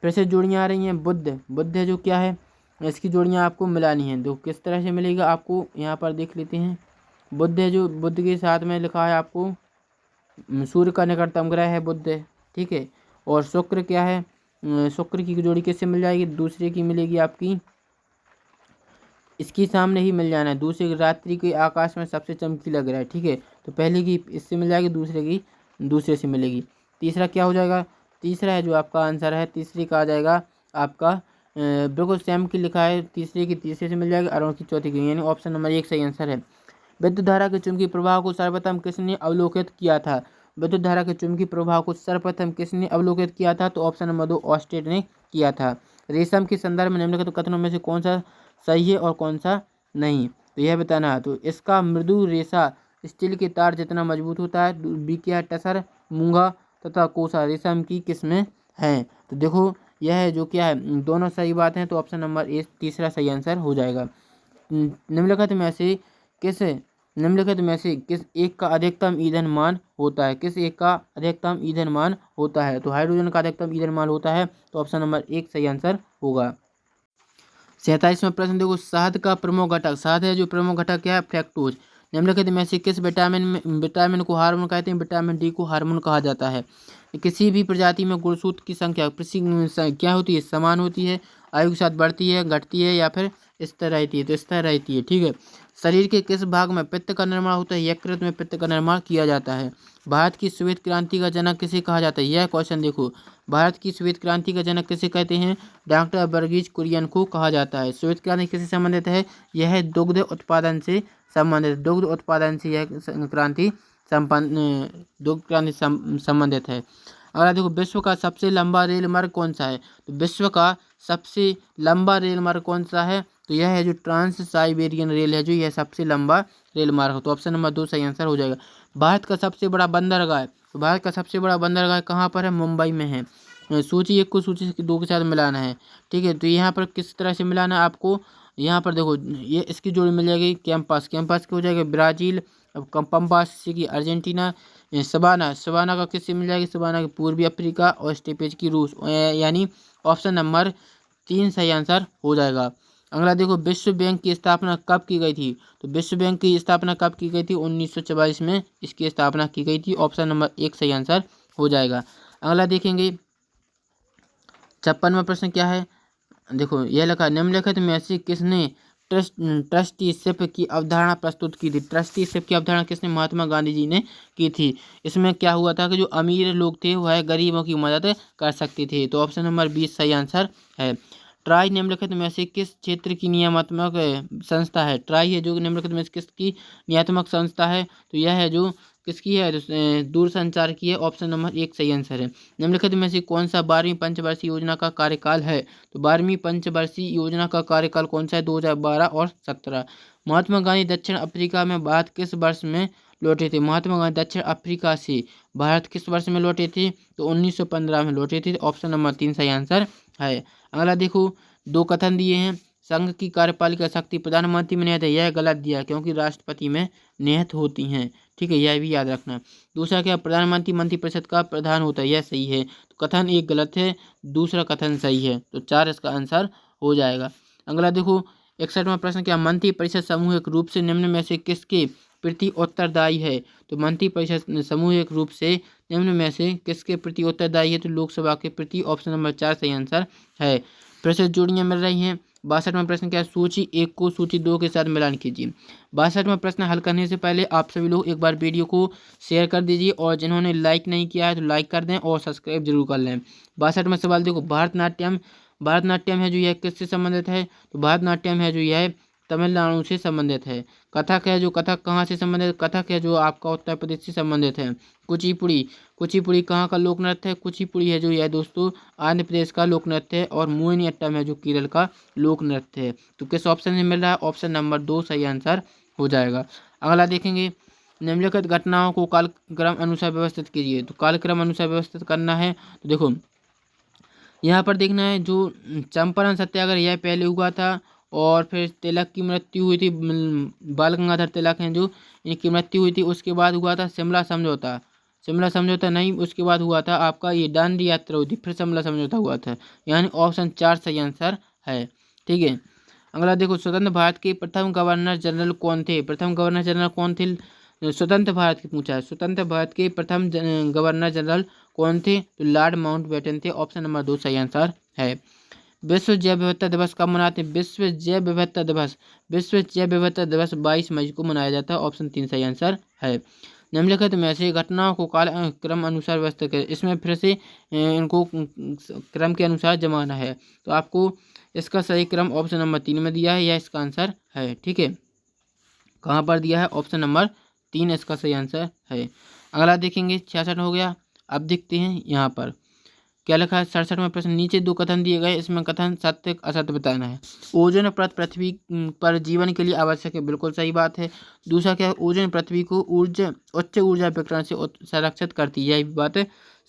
फिर से जोड़ियाँ आ रही हैं, बुद्ध, बुद्ध है जो क्या है, इसकी जोड़ियाँ आपको मिलानी है। तो किस तरह से मिलेगा आपको यहाँ पर देख लेते हैं। बुद्ध है जो, बुद्ध के साथ में लिखा है आपको सूर्य का निकटतम ग्रह है बुद्ध, ठीक है। और शुक्र क्या है, शुक्र की जोड़ी किससे मिल जाएगी, दूसरे की मिलेगी आपकी, इसकी सामने ही मिल जाना है, दूसरे की रात्रि के आकाश में सबसे चमकीला ग्रह है, ठीक है। तो पहले की इससे मिल जाएगी, दूसरे की दूसरे से मिलेगी। तीसरा क्या हो जाएगा, तीसरा है जो आपका आंसर है, तीसरे का आ जाएगा आपका बिल्कुल सेम की लिखा है, तीसरे की तीसरे से मिल जाएगा, अरुण की चौथी की, यानी ऑप्शन नंबर 1 सही आंसर है। विद्युत धारा के चुंबकीय प्रभाव को सर्वप्रथम किसने अवलोकित किया था, विद्युत धारा के चुंबकीय प्रभाव को सर्वप्रथम किसने अवलोकित किया था, तो ऑप्शन नंबर 2 ऑस्टेड ने किया था। रेशम के संदर्भ में निम्नलिखित कथनों में से कौन सा सही है और कौन सा नहीं, तो यह बताना है। तो इसका मृदु रेशा स्टील के तार जितना मजबूत होता है, बिकिया, टसर, मूंगा तथा कोसा रेशम की किस्में हैं। तो देखो यह है जो क्या है, दोनों सही बात हैं, तो ऑप्शन नंबर 1 तीसरा सही आंसर हो जाएगा। निम्नलिखित में से किस निम्नलिखित में से किस एक का अधिकतम ईंधन मान होता है? किस एक का अधिकतम ईंधन मान होता है? तो हाइड्रोजन का अधिकतम ईंधन मान होता है, तो ऑप्शन नंबर 1 सही आंसर होगा। 47वां प्रश्न देखो, शहद का प्रमुख घटक, शहद है जो प्रमुख घटक क्या है? फ्रैक्टोज। निम्नलिखित में से किस विटामिन को हार्मोन कहते हैं? विटामिन डी को हार्मोन कहा जाता है। किसी भी प्रजाति में गुणसूत्र की संख्या क्या होती है? समान होती है, आयु के साथ बढ़ती है, घटती है या फिर स्थिर रहती है? तो स्थिर रहती है। ठीक है। शरीर के किस भाग में पित्त का निर्माण होता है? यकृत में पित्त का निर्माण किया जाता है। भारत की श्वेत क्रांति का जनक किसे कहा जाता है? यह क्वेश्चन देखो, भारत की श्वेत क्रांति का जनक किसे कहते हैं? डॉक्टर वर्गीज कुरियन को कहा जाता है। श्वेत क्रांति किससे संबंधित है? यह दुग्ध उत्पादन से संबंधित, दुग्ध उत्पादन से यह क्रांति दुग्ध क्रांति संबंधित है। अगला देखो, विश्व का सबसे लंबा रेल मार्ग कौन सा है? तो विश्व का सबसे लंबा रेल मार्ग कौन सा है? तो यह है जो ट्रांस साइबेरियन रेल है, जो यह सबसे लंबा रेल मार्ग है। तो ऑप्शन नंबर 2 सही आंसर हो जाएगा। भारत का सबसे बड़ा बंदरगाह, तो भारत का सबसे बड़ा बंदरगाह कहाँ पर है? मुंबई में है। सूची 1 को सूची 2 के साथ मिलाना है। ठीक है, तो यहाँ पर किस तरह से मिलाना है आपको? यहाँ पर देखो, ये इसकी जोड़ी मिल जाएगी कैंपस, कैंपस की हो जाएगी ब्राज़ील, अब पंपास की अर्जेंटीना, सबाना, सबाना का किससे मिल जाएगी? सबाना की पूर्वी अफ्रीका, और स्टेपेज की रूस, यानी ऑप्शन नंबर 3 सही आंसर हो जाएगा। अगला देखो, विश्व बैंक की स्थापना कब की गई थी? तो विश्व बैंक की स्थापना कब की गई थी? 1944 में इसकी स्थापना की गई थी। ऑप्शन नंबर 1 सही आंसर हो जाएगा। अगला देखेंगे, 56वां प्रश्न क्या है? देखो, यह लिखा, निम्नलिखित में से किसने ट्रस्टीशिप की अवधारणा प्रस्तुत की थी? ट्रस्टीशिप की अवधारणा किसने? महात्मा गांधी जी ने की थी। इसमें क्या हुआ था कि जो अमीर लोग थे वह गरीबों की मदद कर सकते थे। तो ऑप्शन नंबर 20 सही आंसर है। ट्राई निम्नलिखित में से किस क्षेत्र की नियामत्मक संस्था है? ट्राई है जो निम्नलिखित में से किसकी नियामक संस्था है? तो यह है जो किसकी है? दूरसंचार की है। ऑप्शन नंबर 1 सही आंसर है। निम्नलिखित में से कौन सा 12वीं पंचवर्षीय योजना का कार्यकाल है? तो 12वीं पंचवर्षीय योजना का कार्यकाल कौन सा है? 2012 और 17। महात्मा गांधी दक्षिण अफ्रीका में भारत किस वर्ष में लौटे थे? महात्मा गांधी दक्षिण अफ्रीका से भारत किस वर्ष में लौटे थे? तो 1915 में लौटे थे। ऑप्शन नंबर 3 सही आंसर है। अगला देखो, 2 कथन दिए हैं, संघ की कार्यपालिका शक्ति प्रधानमंत्री में निहित है, यह गलत दिया है क्योंकि राष्ट्रपति में निहित होती हैं। ठीक है, यह भी याद रखना। दूसरा क्या, प्रधानमंत्री मंत्रिपरिषद का प्रधान होता है, यह सही है। तो कथन 1 गलत है, दूसरा कथन सही है। तो 4 इसका आंसर हो जाएगा। अगला देखो, 61वां प्रश्न क्या, मंत्रिपरिषद सामूहिक रूप से निम्न में से किसके प्रति उत्तरदायी है? तो मंत्रिपरिषद सामूहिक रूप से निम्न में से किसके प्रति उत्तरदायी है? तो लोकसभा के प्रति। ऑप्शन नंबर 4 सही आंसर है। प्रश्न जोड़ियां मिल रही हैं। 62वां प्रश्न क्या है, सूची 1 को सूची 2 के साथ मिलान कीजिए। 62वां प्रश्न हल करने से पहले आप सभी लोग एक बार वीडियो को शेयर कर दीजिए, और जिन्होंने लाइक नहीं किया है तो लाइक कर दें और सब्सक्राइब जरूर कर लें। 62वां सवाल देखो, भरतनाट्यम, भरतनाट्यम है जो यह किससे संबंधित है? तो भरतनाट्यम है जो यह तमिलनाडु से संबंधित है। कथक है जो, कथक कहाँ से संबंधित है? कथक है जो आपका उत्तर प्रदेश से संबंधित है। कुचिपुड़ी, कुचिपुड़ी कहाँ का लोक नृत्य है? कुचिपुड़ी है जो यह दोस्तों आंध्र प्रदेश का लोक नृत्य है। और मोहिनीअट्टम है जो केरल का लोक नृत्य है। तो किस ऑप्शन से मिल रहा है? ऑप्शन नंबर 2 सही आंसर हो जाएगा। अगला देखेंगे, निम्नलिखित घटनाओं को कालक्रम अनुसार व्यवस्थित कीजिए। तो कालक्रम अनुसार व्यवस्थित करना है, तो देखो यहाँ पर देखना है, जो चंपारण सत्याग्रह यह पहले हुआ था, और फिर तिलक की मृत्यु हुई थी, बाल गंगाधर तिलक हैं जो, इनकी मृत्यु हुई थी। उसके बाद हुआ था शिमला समझौता, शिमला समझौता नहीं, उसके बाद हुआ था आपका ये दांडी यात्रा हुई थी, फिर शिमला समझौता हुआ था। यानी ऑप्शन 4 सही आंसर है। ठीक है। अगला देखो, स्वतंत्र भारत के प्रथम गवर्नर जनरल कौन थे? प्रथम गवर्नर जनरल कौन थे? स्वतंत्र भारत की पूछा है। स्वतंत्र भारत के प्रथम गवर्नर जनरल कौन थे? तो लॉर्ड माउंटबेटन थे। ऑप्शन नंबर 2 सही आंसर है। विश्व जैव विविधता दिवस कब मनाते हैं? विश्व जैव विविधता दिवस, विश्व जैव विविधता दिवस 22 मई को मनाया जाता है। ऑप्शन 3 सही आंसर है। निम्नलिखित में से घटनाओं को काल क्रम अनुसार व्यवस्थित करें। इसमें फिर से इनको क्रम के अनुसार जमाना है, तो आपको इसका सही क्रम ऑप्शन नंबर 3 में दिया है, यह इसका आंसर है। ठीक है, कहाँ पर दिया है? ऑप्शन नंबर 3 इसका सही आंसर है। अगला देखेंगे, 66 हो गया। अब देखते हैं यहाँ पर, क्या लिखा है 67वां प्रश्न, नीचे दो कथन दिए गए, इसमें कथन सत्य असत्य बताना है। ओजोन परत पृथ्वी पर जीवन के लिए आवश्यक है, बिल्कुल सही बात है। दूसरा क्या है, ओजोन पृथ्वी को उच्च ऊर्जा विकिरण से संरक्षित करती है, यह भी बात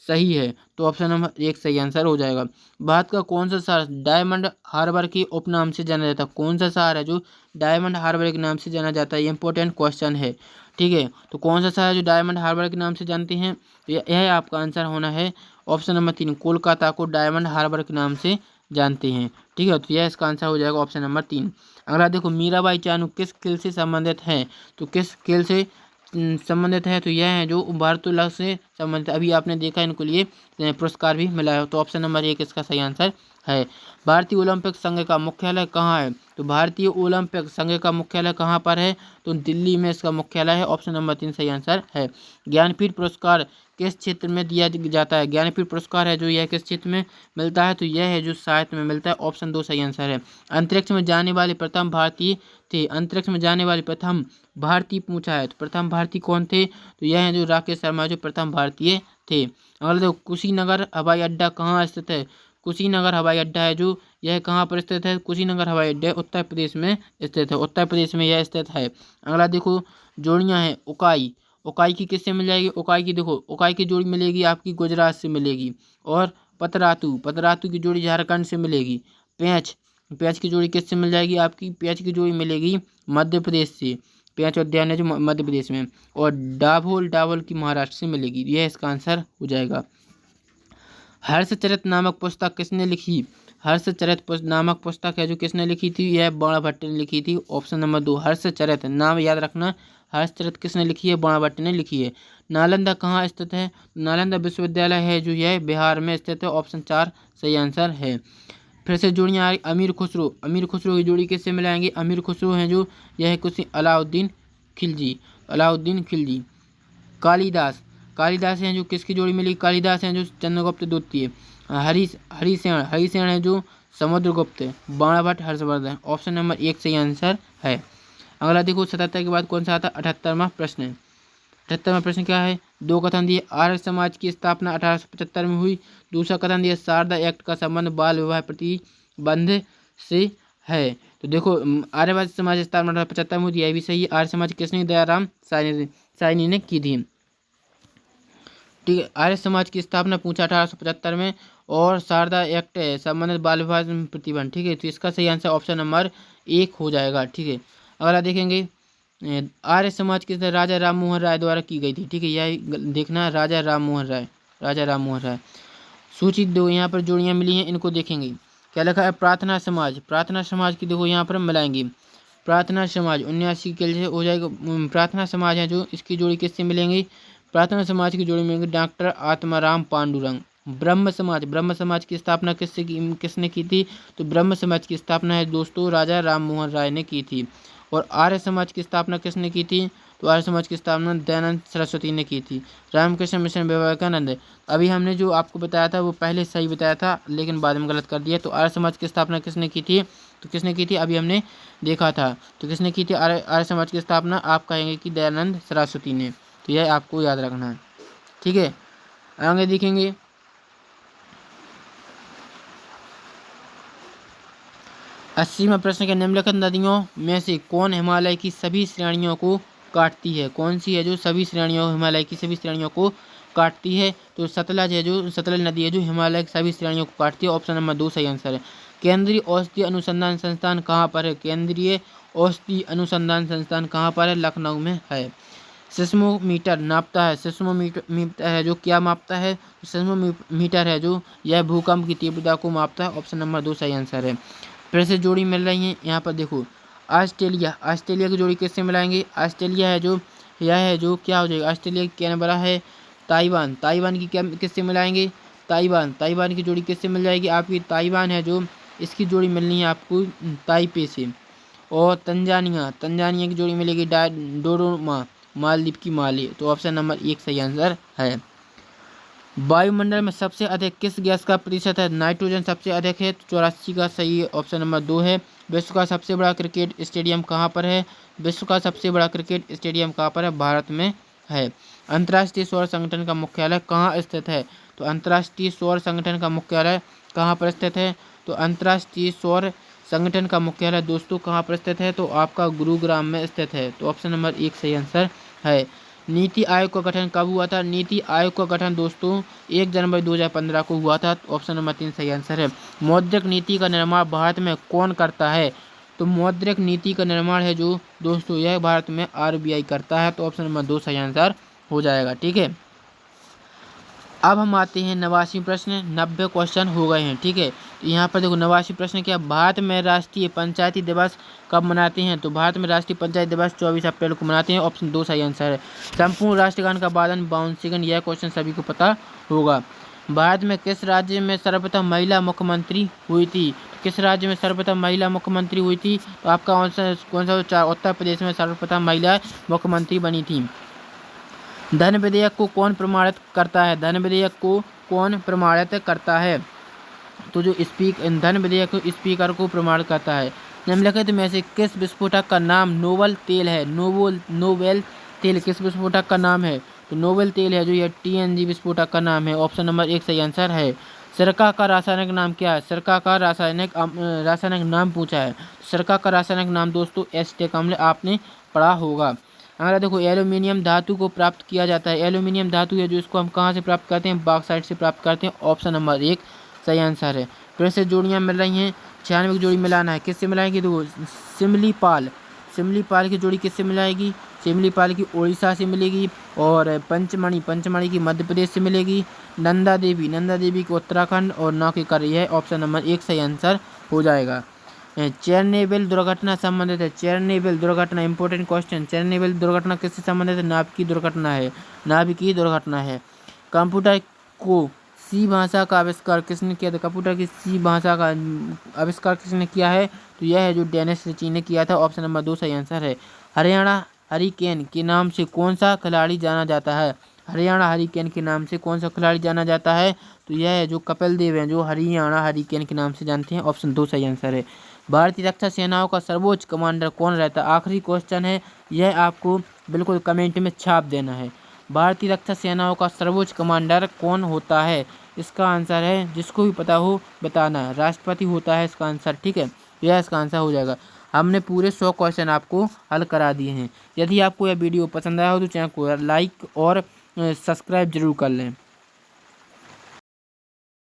सही है। तो ऑप्शन नंबर 1 सही आंसर हो जाएगा। भारत का कौन सा शहर डायमंड हार्बर के उपनाम से जाना जाता है? कौन सा शहर है जो डायमंड हार्बर के नाम से जाना जाता है? ये इंपॉर्टेंट क्वेश्चन है, ठीक है। तो कौन सा शहर है जो डायमंड हार्बर के नाम से जानते हैं? तो यह आपका आंसर होना है ऑप्शन नंबर 3, कोलकाता को डायमंड हार्बर के नाम से जानते हैं, ठीक है। तो यह इसका आंसर हो जाएगा ऑप्शन नंबर 3। अगला देखो, मीराबाई चानू किस खेल से संबंधित हैं? तो किस खेल से संबंधित है? तो यह है जो भारतोल्लास से संबंधित, अभी आपने देखा इनको लिए पुरस्कार भी मिला है। तो ऑप्शन नंबर 1 इसका सही आंसर है। भारतीय ओलंपिक संघ का मुख्यालय कहाँ है? तो भारतीय ओलंपिक संघ का मुख्यालय कहाँ पर है? तो दिल्ली में इसका मुख्यालय है, ऑप्शन नंबर 3 सही आंसर है। ज्ञानपीठ पुरस्कार किस क्षेत्र में दिया जाता है? ज्ञानपीठ पुरस्कार है जो यह किस क्षेत्र में मिलता है? तो यह है जो साहित्य में मिलता है, ऑप्शन 2 सही आंसर है। अंतरिक्ष में जाने वाले प्रथम भारतीय थे, अंतरिक्ष में जाने वाले प्रथम भारतीय पूछा है, तो प्रथम भारतीय कौन थे? तो यह है जो राकेश शर्मा जो प्रथम भारतीय थे। अगला देखो, कुशीनगर हवाई अड्डा कहाँ स्थित है? कुशीनगर हवाई अड्डा है जो यह कहाँ पर स्थित है? कुशीनगर हवाई अड्डा उत्तर प्रदेश में स्थित है, उत्तर प्रदेश में यह स्थित है। अगला देखो, जोड़ियाँ हैं उकाई, उकाई की किससे मिल जाएगी? उकाई की देखो, उकाई की जोड़ी मिलेगी आपकी गुजरात से मिलेगी। और पतरातू, पतरातू की जोड़ी झारखंड से मिलेगी। पेंच, पेंच की जोड़ी किससे मिल जाएगी आपकी? पेंच की जोड़ी मिलेगी मध्य प्रदेश से, पेंच उद्यान है जो मध्य प्रदेश में। और डाभोल, डाभोल की महाराष्ट्र से मिलेगी, यह इसका आंसर हो जाएगा। हर्षचरित नामक पुस्तक किसने लिखी? हर्षचरित नामक पुस्तक है जो किसने लिखी थी? यह बाणभट्ट ने लिखी थी, ऑप्शन नंबर 2 हर्षचरित, नाम याद रखना। हर्षचरित किसने लिखी है? बाणभट्ट ने लिखी है। नालंदा कहाँ स्थित है? नालंदा विश्वविद्यालय है जो यह बिहार में स्थित है, ऑप्शन 4 सही आंसर है। फिर से जोड़ियाँ आ रही, अमीर खुसरो, अमीर खुसरो की जोड़ी किससे मिलाएंगे? अमीर खुसरो हैं जो यह कुछ अलाउद्दीन खिलजी, अलाउद्दीन खिलजी। कालिदास, कालिदास हैं जो किसकी जोड़ी मिली? कालिदास हैं जो चंद्रगुप्त द्वितीय। हरिसेन, हरिसेन है जो समुद्रगुप्त। बाणभट्ट हर्षवर्धन, ऑप्शन नंबर 1 सही आंसर है। अगला देखो, 77 के बाद कौन सा आता है? 78वां प्रश्न है। 78वां प्रश्न क्या है? दो कथन दिए, आर्य समाज की स्थापना 1875 में हुई। दूसरा कथन दिया, शारदा एक्ट का संबंध बाल विवाह प्रतिबंध से है। तो देखो, आर्यवादी समाज स्थापना 1875 में हुई, यह भी सही है। आर्य समाज किसने? दयाराम साइनी ने की थी, ठीक है। आर्य समाज की स्थापना पूछा 1875 में, और शारदा एक्ट है संबंधित बाल विवाह प्रतिबंध, ठीक है। तो इसका सही आंसर ऑप्शन नंबर 1 हो जाएगा, ठीक है। अगला देखेंगे, आर्य समाज की राजा राम मोहन राय द्वारा की गई थी, ठीक है। यह देखना, राजा राम मोहन राय, राजा राम मोहन राय। सूची दो, यहाँ पर जोड़ियाँ मिली हैं, इनको देखेंगे। क्या लिखा है? प्रार्थना समाज, प्रार्थना समाज की देखो यहाँ पर मिलाएंगे। प्रार्थना समाज 79 के लिए हो जाएगा। प्रार्थना समाज है जो, इसकी जोड़ी किससे मिलेंगी? प्रार्थना समाज की जोड़ी मिलेंगी डॉक्टर आत्माराम पांडुरंग। ब्रह्म समाज, ब्रह्म समाज की स्थापना किसने की थी? तो ब्रह्म समाज की स्थापना है दोस्तों राजा राम मोहन राय ने की थी। और आर्य समाज की स्थापना किसने की थी? तो आर्य समाज की स्थापना दयानंद सरस्वती ने की थी। रामकृष्ण मिशन विवेकानंद, अभी हमने जो आपको बताया था वो पहले सही बताया था, लेकिन बाद में गलत कर दिया। तो आर्य समाज की स्थापना किसने की थी? तो किसने की थी? अभी हमने देखा था। तो किसने की थी आर्य समाज की स्थापना? आप कहेंगे कि दयानंद सरस्वती ने। तो यह आपको याद रखना है, ठीक है। आगे देखेंगे, 80वां प्रश्न के, निम्नलिखित नदियों में से कौन हिमालय की सभी श्रेणियों को काटती है? कौन सी है जो सभी श्रेणियों, हिमालय की सभी श्रेणियों को काटती है? तो सतलज है जो, सतलज नदी है जो हिमालय की सभी श्रेणियों को काटती है, ऑप्शन नंबर 2 सही आंसर है। केंद्रीय औषधीय अनुसंधान संस्थान कहाँ पर है? केंद्रीय औषधीय अनुसंधान संस्थान कहाँ पर है? लखनऊ में है। सिस्मोमीटर नापता है, सिस्मोमीटर है जो क्या मापता है? सिस्मोमीटर है जो यह भूकंप की तीव्रता को मापता है, ऑप्शन नंबर 2 सही आंसर है। फिर से जोड़ी मिल रही है यहाँ पर देखो, ऑस्ट्रेलिया, ऑस्ट्रेलिया की जोड़ी किससे मिलाएंगे? ऑस्ट्रेलिया है जो, यह है जो क्या हो जाएगा? ऑस्ट्रेलिया की कैनबरा है। ताइवान, ताइवान की क्या किससे मिलाएंगे? ताइवान, ताइवान की जोड़ी किससे मिल जाएगी आपकी? ताइवान है जो, इसकी जोड़ी मिलनी है आपको ताइपे से। और तंजानिया, तंजानिया की जोड़ी मिलेगी डोडोमा, मालदीव की माली। तो ऑप्शन नंबर 1 सही आंसर है। वायुमंडल में सबसे अधिक किस गैस का प्रतिशत है? नाइट्रोजन सबसे अधिक है, 84 का सही ऑप्शन नंबर 2 है। विश्व का सबसे बड़ा क्रिकेट स्टेडियम कहाँ पर है? विश्व का सबसे बड़ा क्रिकेट स्टेडियम कहाँ पर है? भारत में है। अंतर्राष्ट्रीय सौर संगठन का मुख्यालय कहाँ स्थित है? तो अंतर्राष्ट्रीय सौर संगठन का मुख्यालय कहाँ पर स्थित है? तो अंतर्राष्ट्रीय सौर संगठन का मुख्यालय दोस्तों कहाँ पर स्थित है? तो आपका गुरुग्राम में स्थित है। तो ऑप्शन नंबर 1 सही आंसर है। नीति आयोग का गठन कब हुआ था? नीति आयोग का गठन दोस्तों 1 जनवरी 2015 को हुआ था। तो ऑप्शन नंबर 3 सही आंसर है। मौद्रिक नीति का निर्माण भारत में कौन करता है? तो मौद्रिक नीति का निर्माण है जो दोस्तों यह भारत में RBI करता है। तो ऑप्शन नंबर 2 सही आंसर हो जाएगा। ठीक है, अब हम आते हैं 89 प्रश्न। 90 क्वेश्चन हो गए हैं। ठीक है, तो यहाँ पर देखो 89 प्रश्न क्या, भारत में राष्ट्रीय पंचायती दिवस कब मनाते हैं? तो भारत में राष्ट्रीय पंचायत दिवस 24 अप्रैल को मनाते हैं। ऑप्शन 2 सही आंसर है। संपूर्ण राष्ट्रगान का वादन बाउंसिगन, यह क्वेश्चन सभी को पता होगा। भारत में किस राज्य में सर्वप्रथम महिला मुख्यमंत्री हुई थी? किस राज्य में सर्वप्रथम महिला मुख्यमंत्री हुई थी? तो आपका कौन सा? उत्तर प्रदेश में सर्वप्रथम महिला मुख्यमंत्री बनी थी। धन विधेयक को कौन प्रमाणित करता है? धन विधेयक को कौन प्रमाणित करता है? तो जो धन विधेयक स्पीकर को प्रमाणित करता है। निम्नलिखित में से किस विस्फोटक का नाम नोबल तेल है? नोबेल तेल किस विस्फोटक का नाम है? तो नोबेल तेल है जो यह TNG विस्फोटक का नाम है। ऑप्शन नंबर 1 सही आंसर है। सिरका का रासायनिक नाम क्या है? सिरका का रासायनिक नाम पूछा है। सिरका का रासायनिक नाम दोस्तों एसिटिक अम्ल, आपने पढ़ा होगा। अगला देखो, एल्यूमिनियम धातु को प्राप्त किया जाता है। एल्यूमिनियम धातु है जो इसको हम कहाँ से प्राप्त करते हैं? बॉक्साइट से प्राप्त करते हैं। ऑप्शन नंबर 1 सही आंसर है। फिर से जोड़ियाँ मिल रही हैं, 96 की जोड़ी मिलाना है। किससे मिलाएगी? देखो सिमलीपाल की जोड़ी किससे मिलाएगी? सिमलीपाल की उड़ीसा से मिलेगी। और पंचमणि की मध्य प्रदेश से मिलेगी। नंदा देवी की उत्तराखंड। और नौकेकर, यह ऑप्शन नंबर 1 सही आंसर हो जाएगा। चेरनोबिल दुर्घटना संबंधित है। चेरनोबिल दुर्घटना इंपॉर्टेंट क्वेश्चन। चेरनोबिल दुर्घटना किससे संबंधित है? नाभिकीय दुर्घटना है। कंप्यूटर को सी भाषा का आविष्कार किसने किया था? कंप्यूटर की सी भाषा का आविष्कार किसने किया है? तो यह है जो डेनिस रिची ने किया था। ऑप्शन नंबर 2 सही आंसर है। हरियाणा हरिकेन के नाम से कौन सा खिलाड़ी जाना जाता है? हरियाणा हरिकेन के नाम से कौन सा खिलाड़ी जाना जाता है? तो यह है जो कपिल देव हैं जो हरियाणा हरिकेन के नाम से जानते हैं। ऑप्शन 2 सही आंसर है। भारतीय रक्षा सेनाओं का सर्वोच्च कमांडर कौन रहता है? आखिरी क्वेश्चन है, यह आपको बिल्कुल कमेंट में छाप देना है। भारतीय रक्षा सेनाओं का सर्वोच्च कमांडर कौन होता है? इसका आंसर है, जिसको भी पता हो बताना है, राष्ट्रपति होता है इसका आंसर। ठीक है, यह इसका आंसर हो जाएगा। हमने पूरे 100 क्वेश्चन आपको हल करा दिए हैं। यदि आपको यह वीडियो पसंद आया हो तो चैनल को लाइक और सब्सक्राइब जरूर कर लें।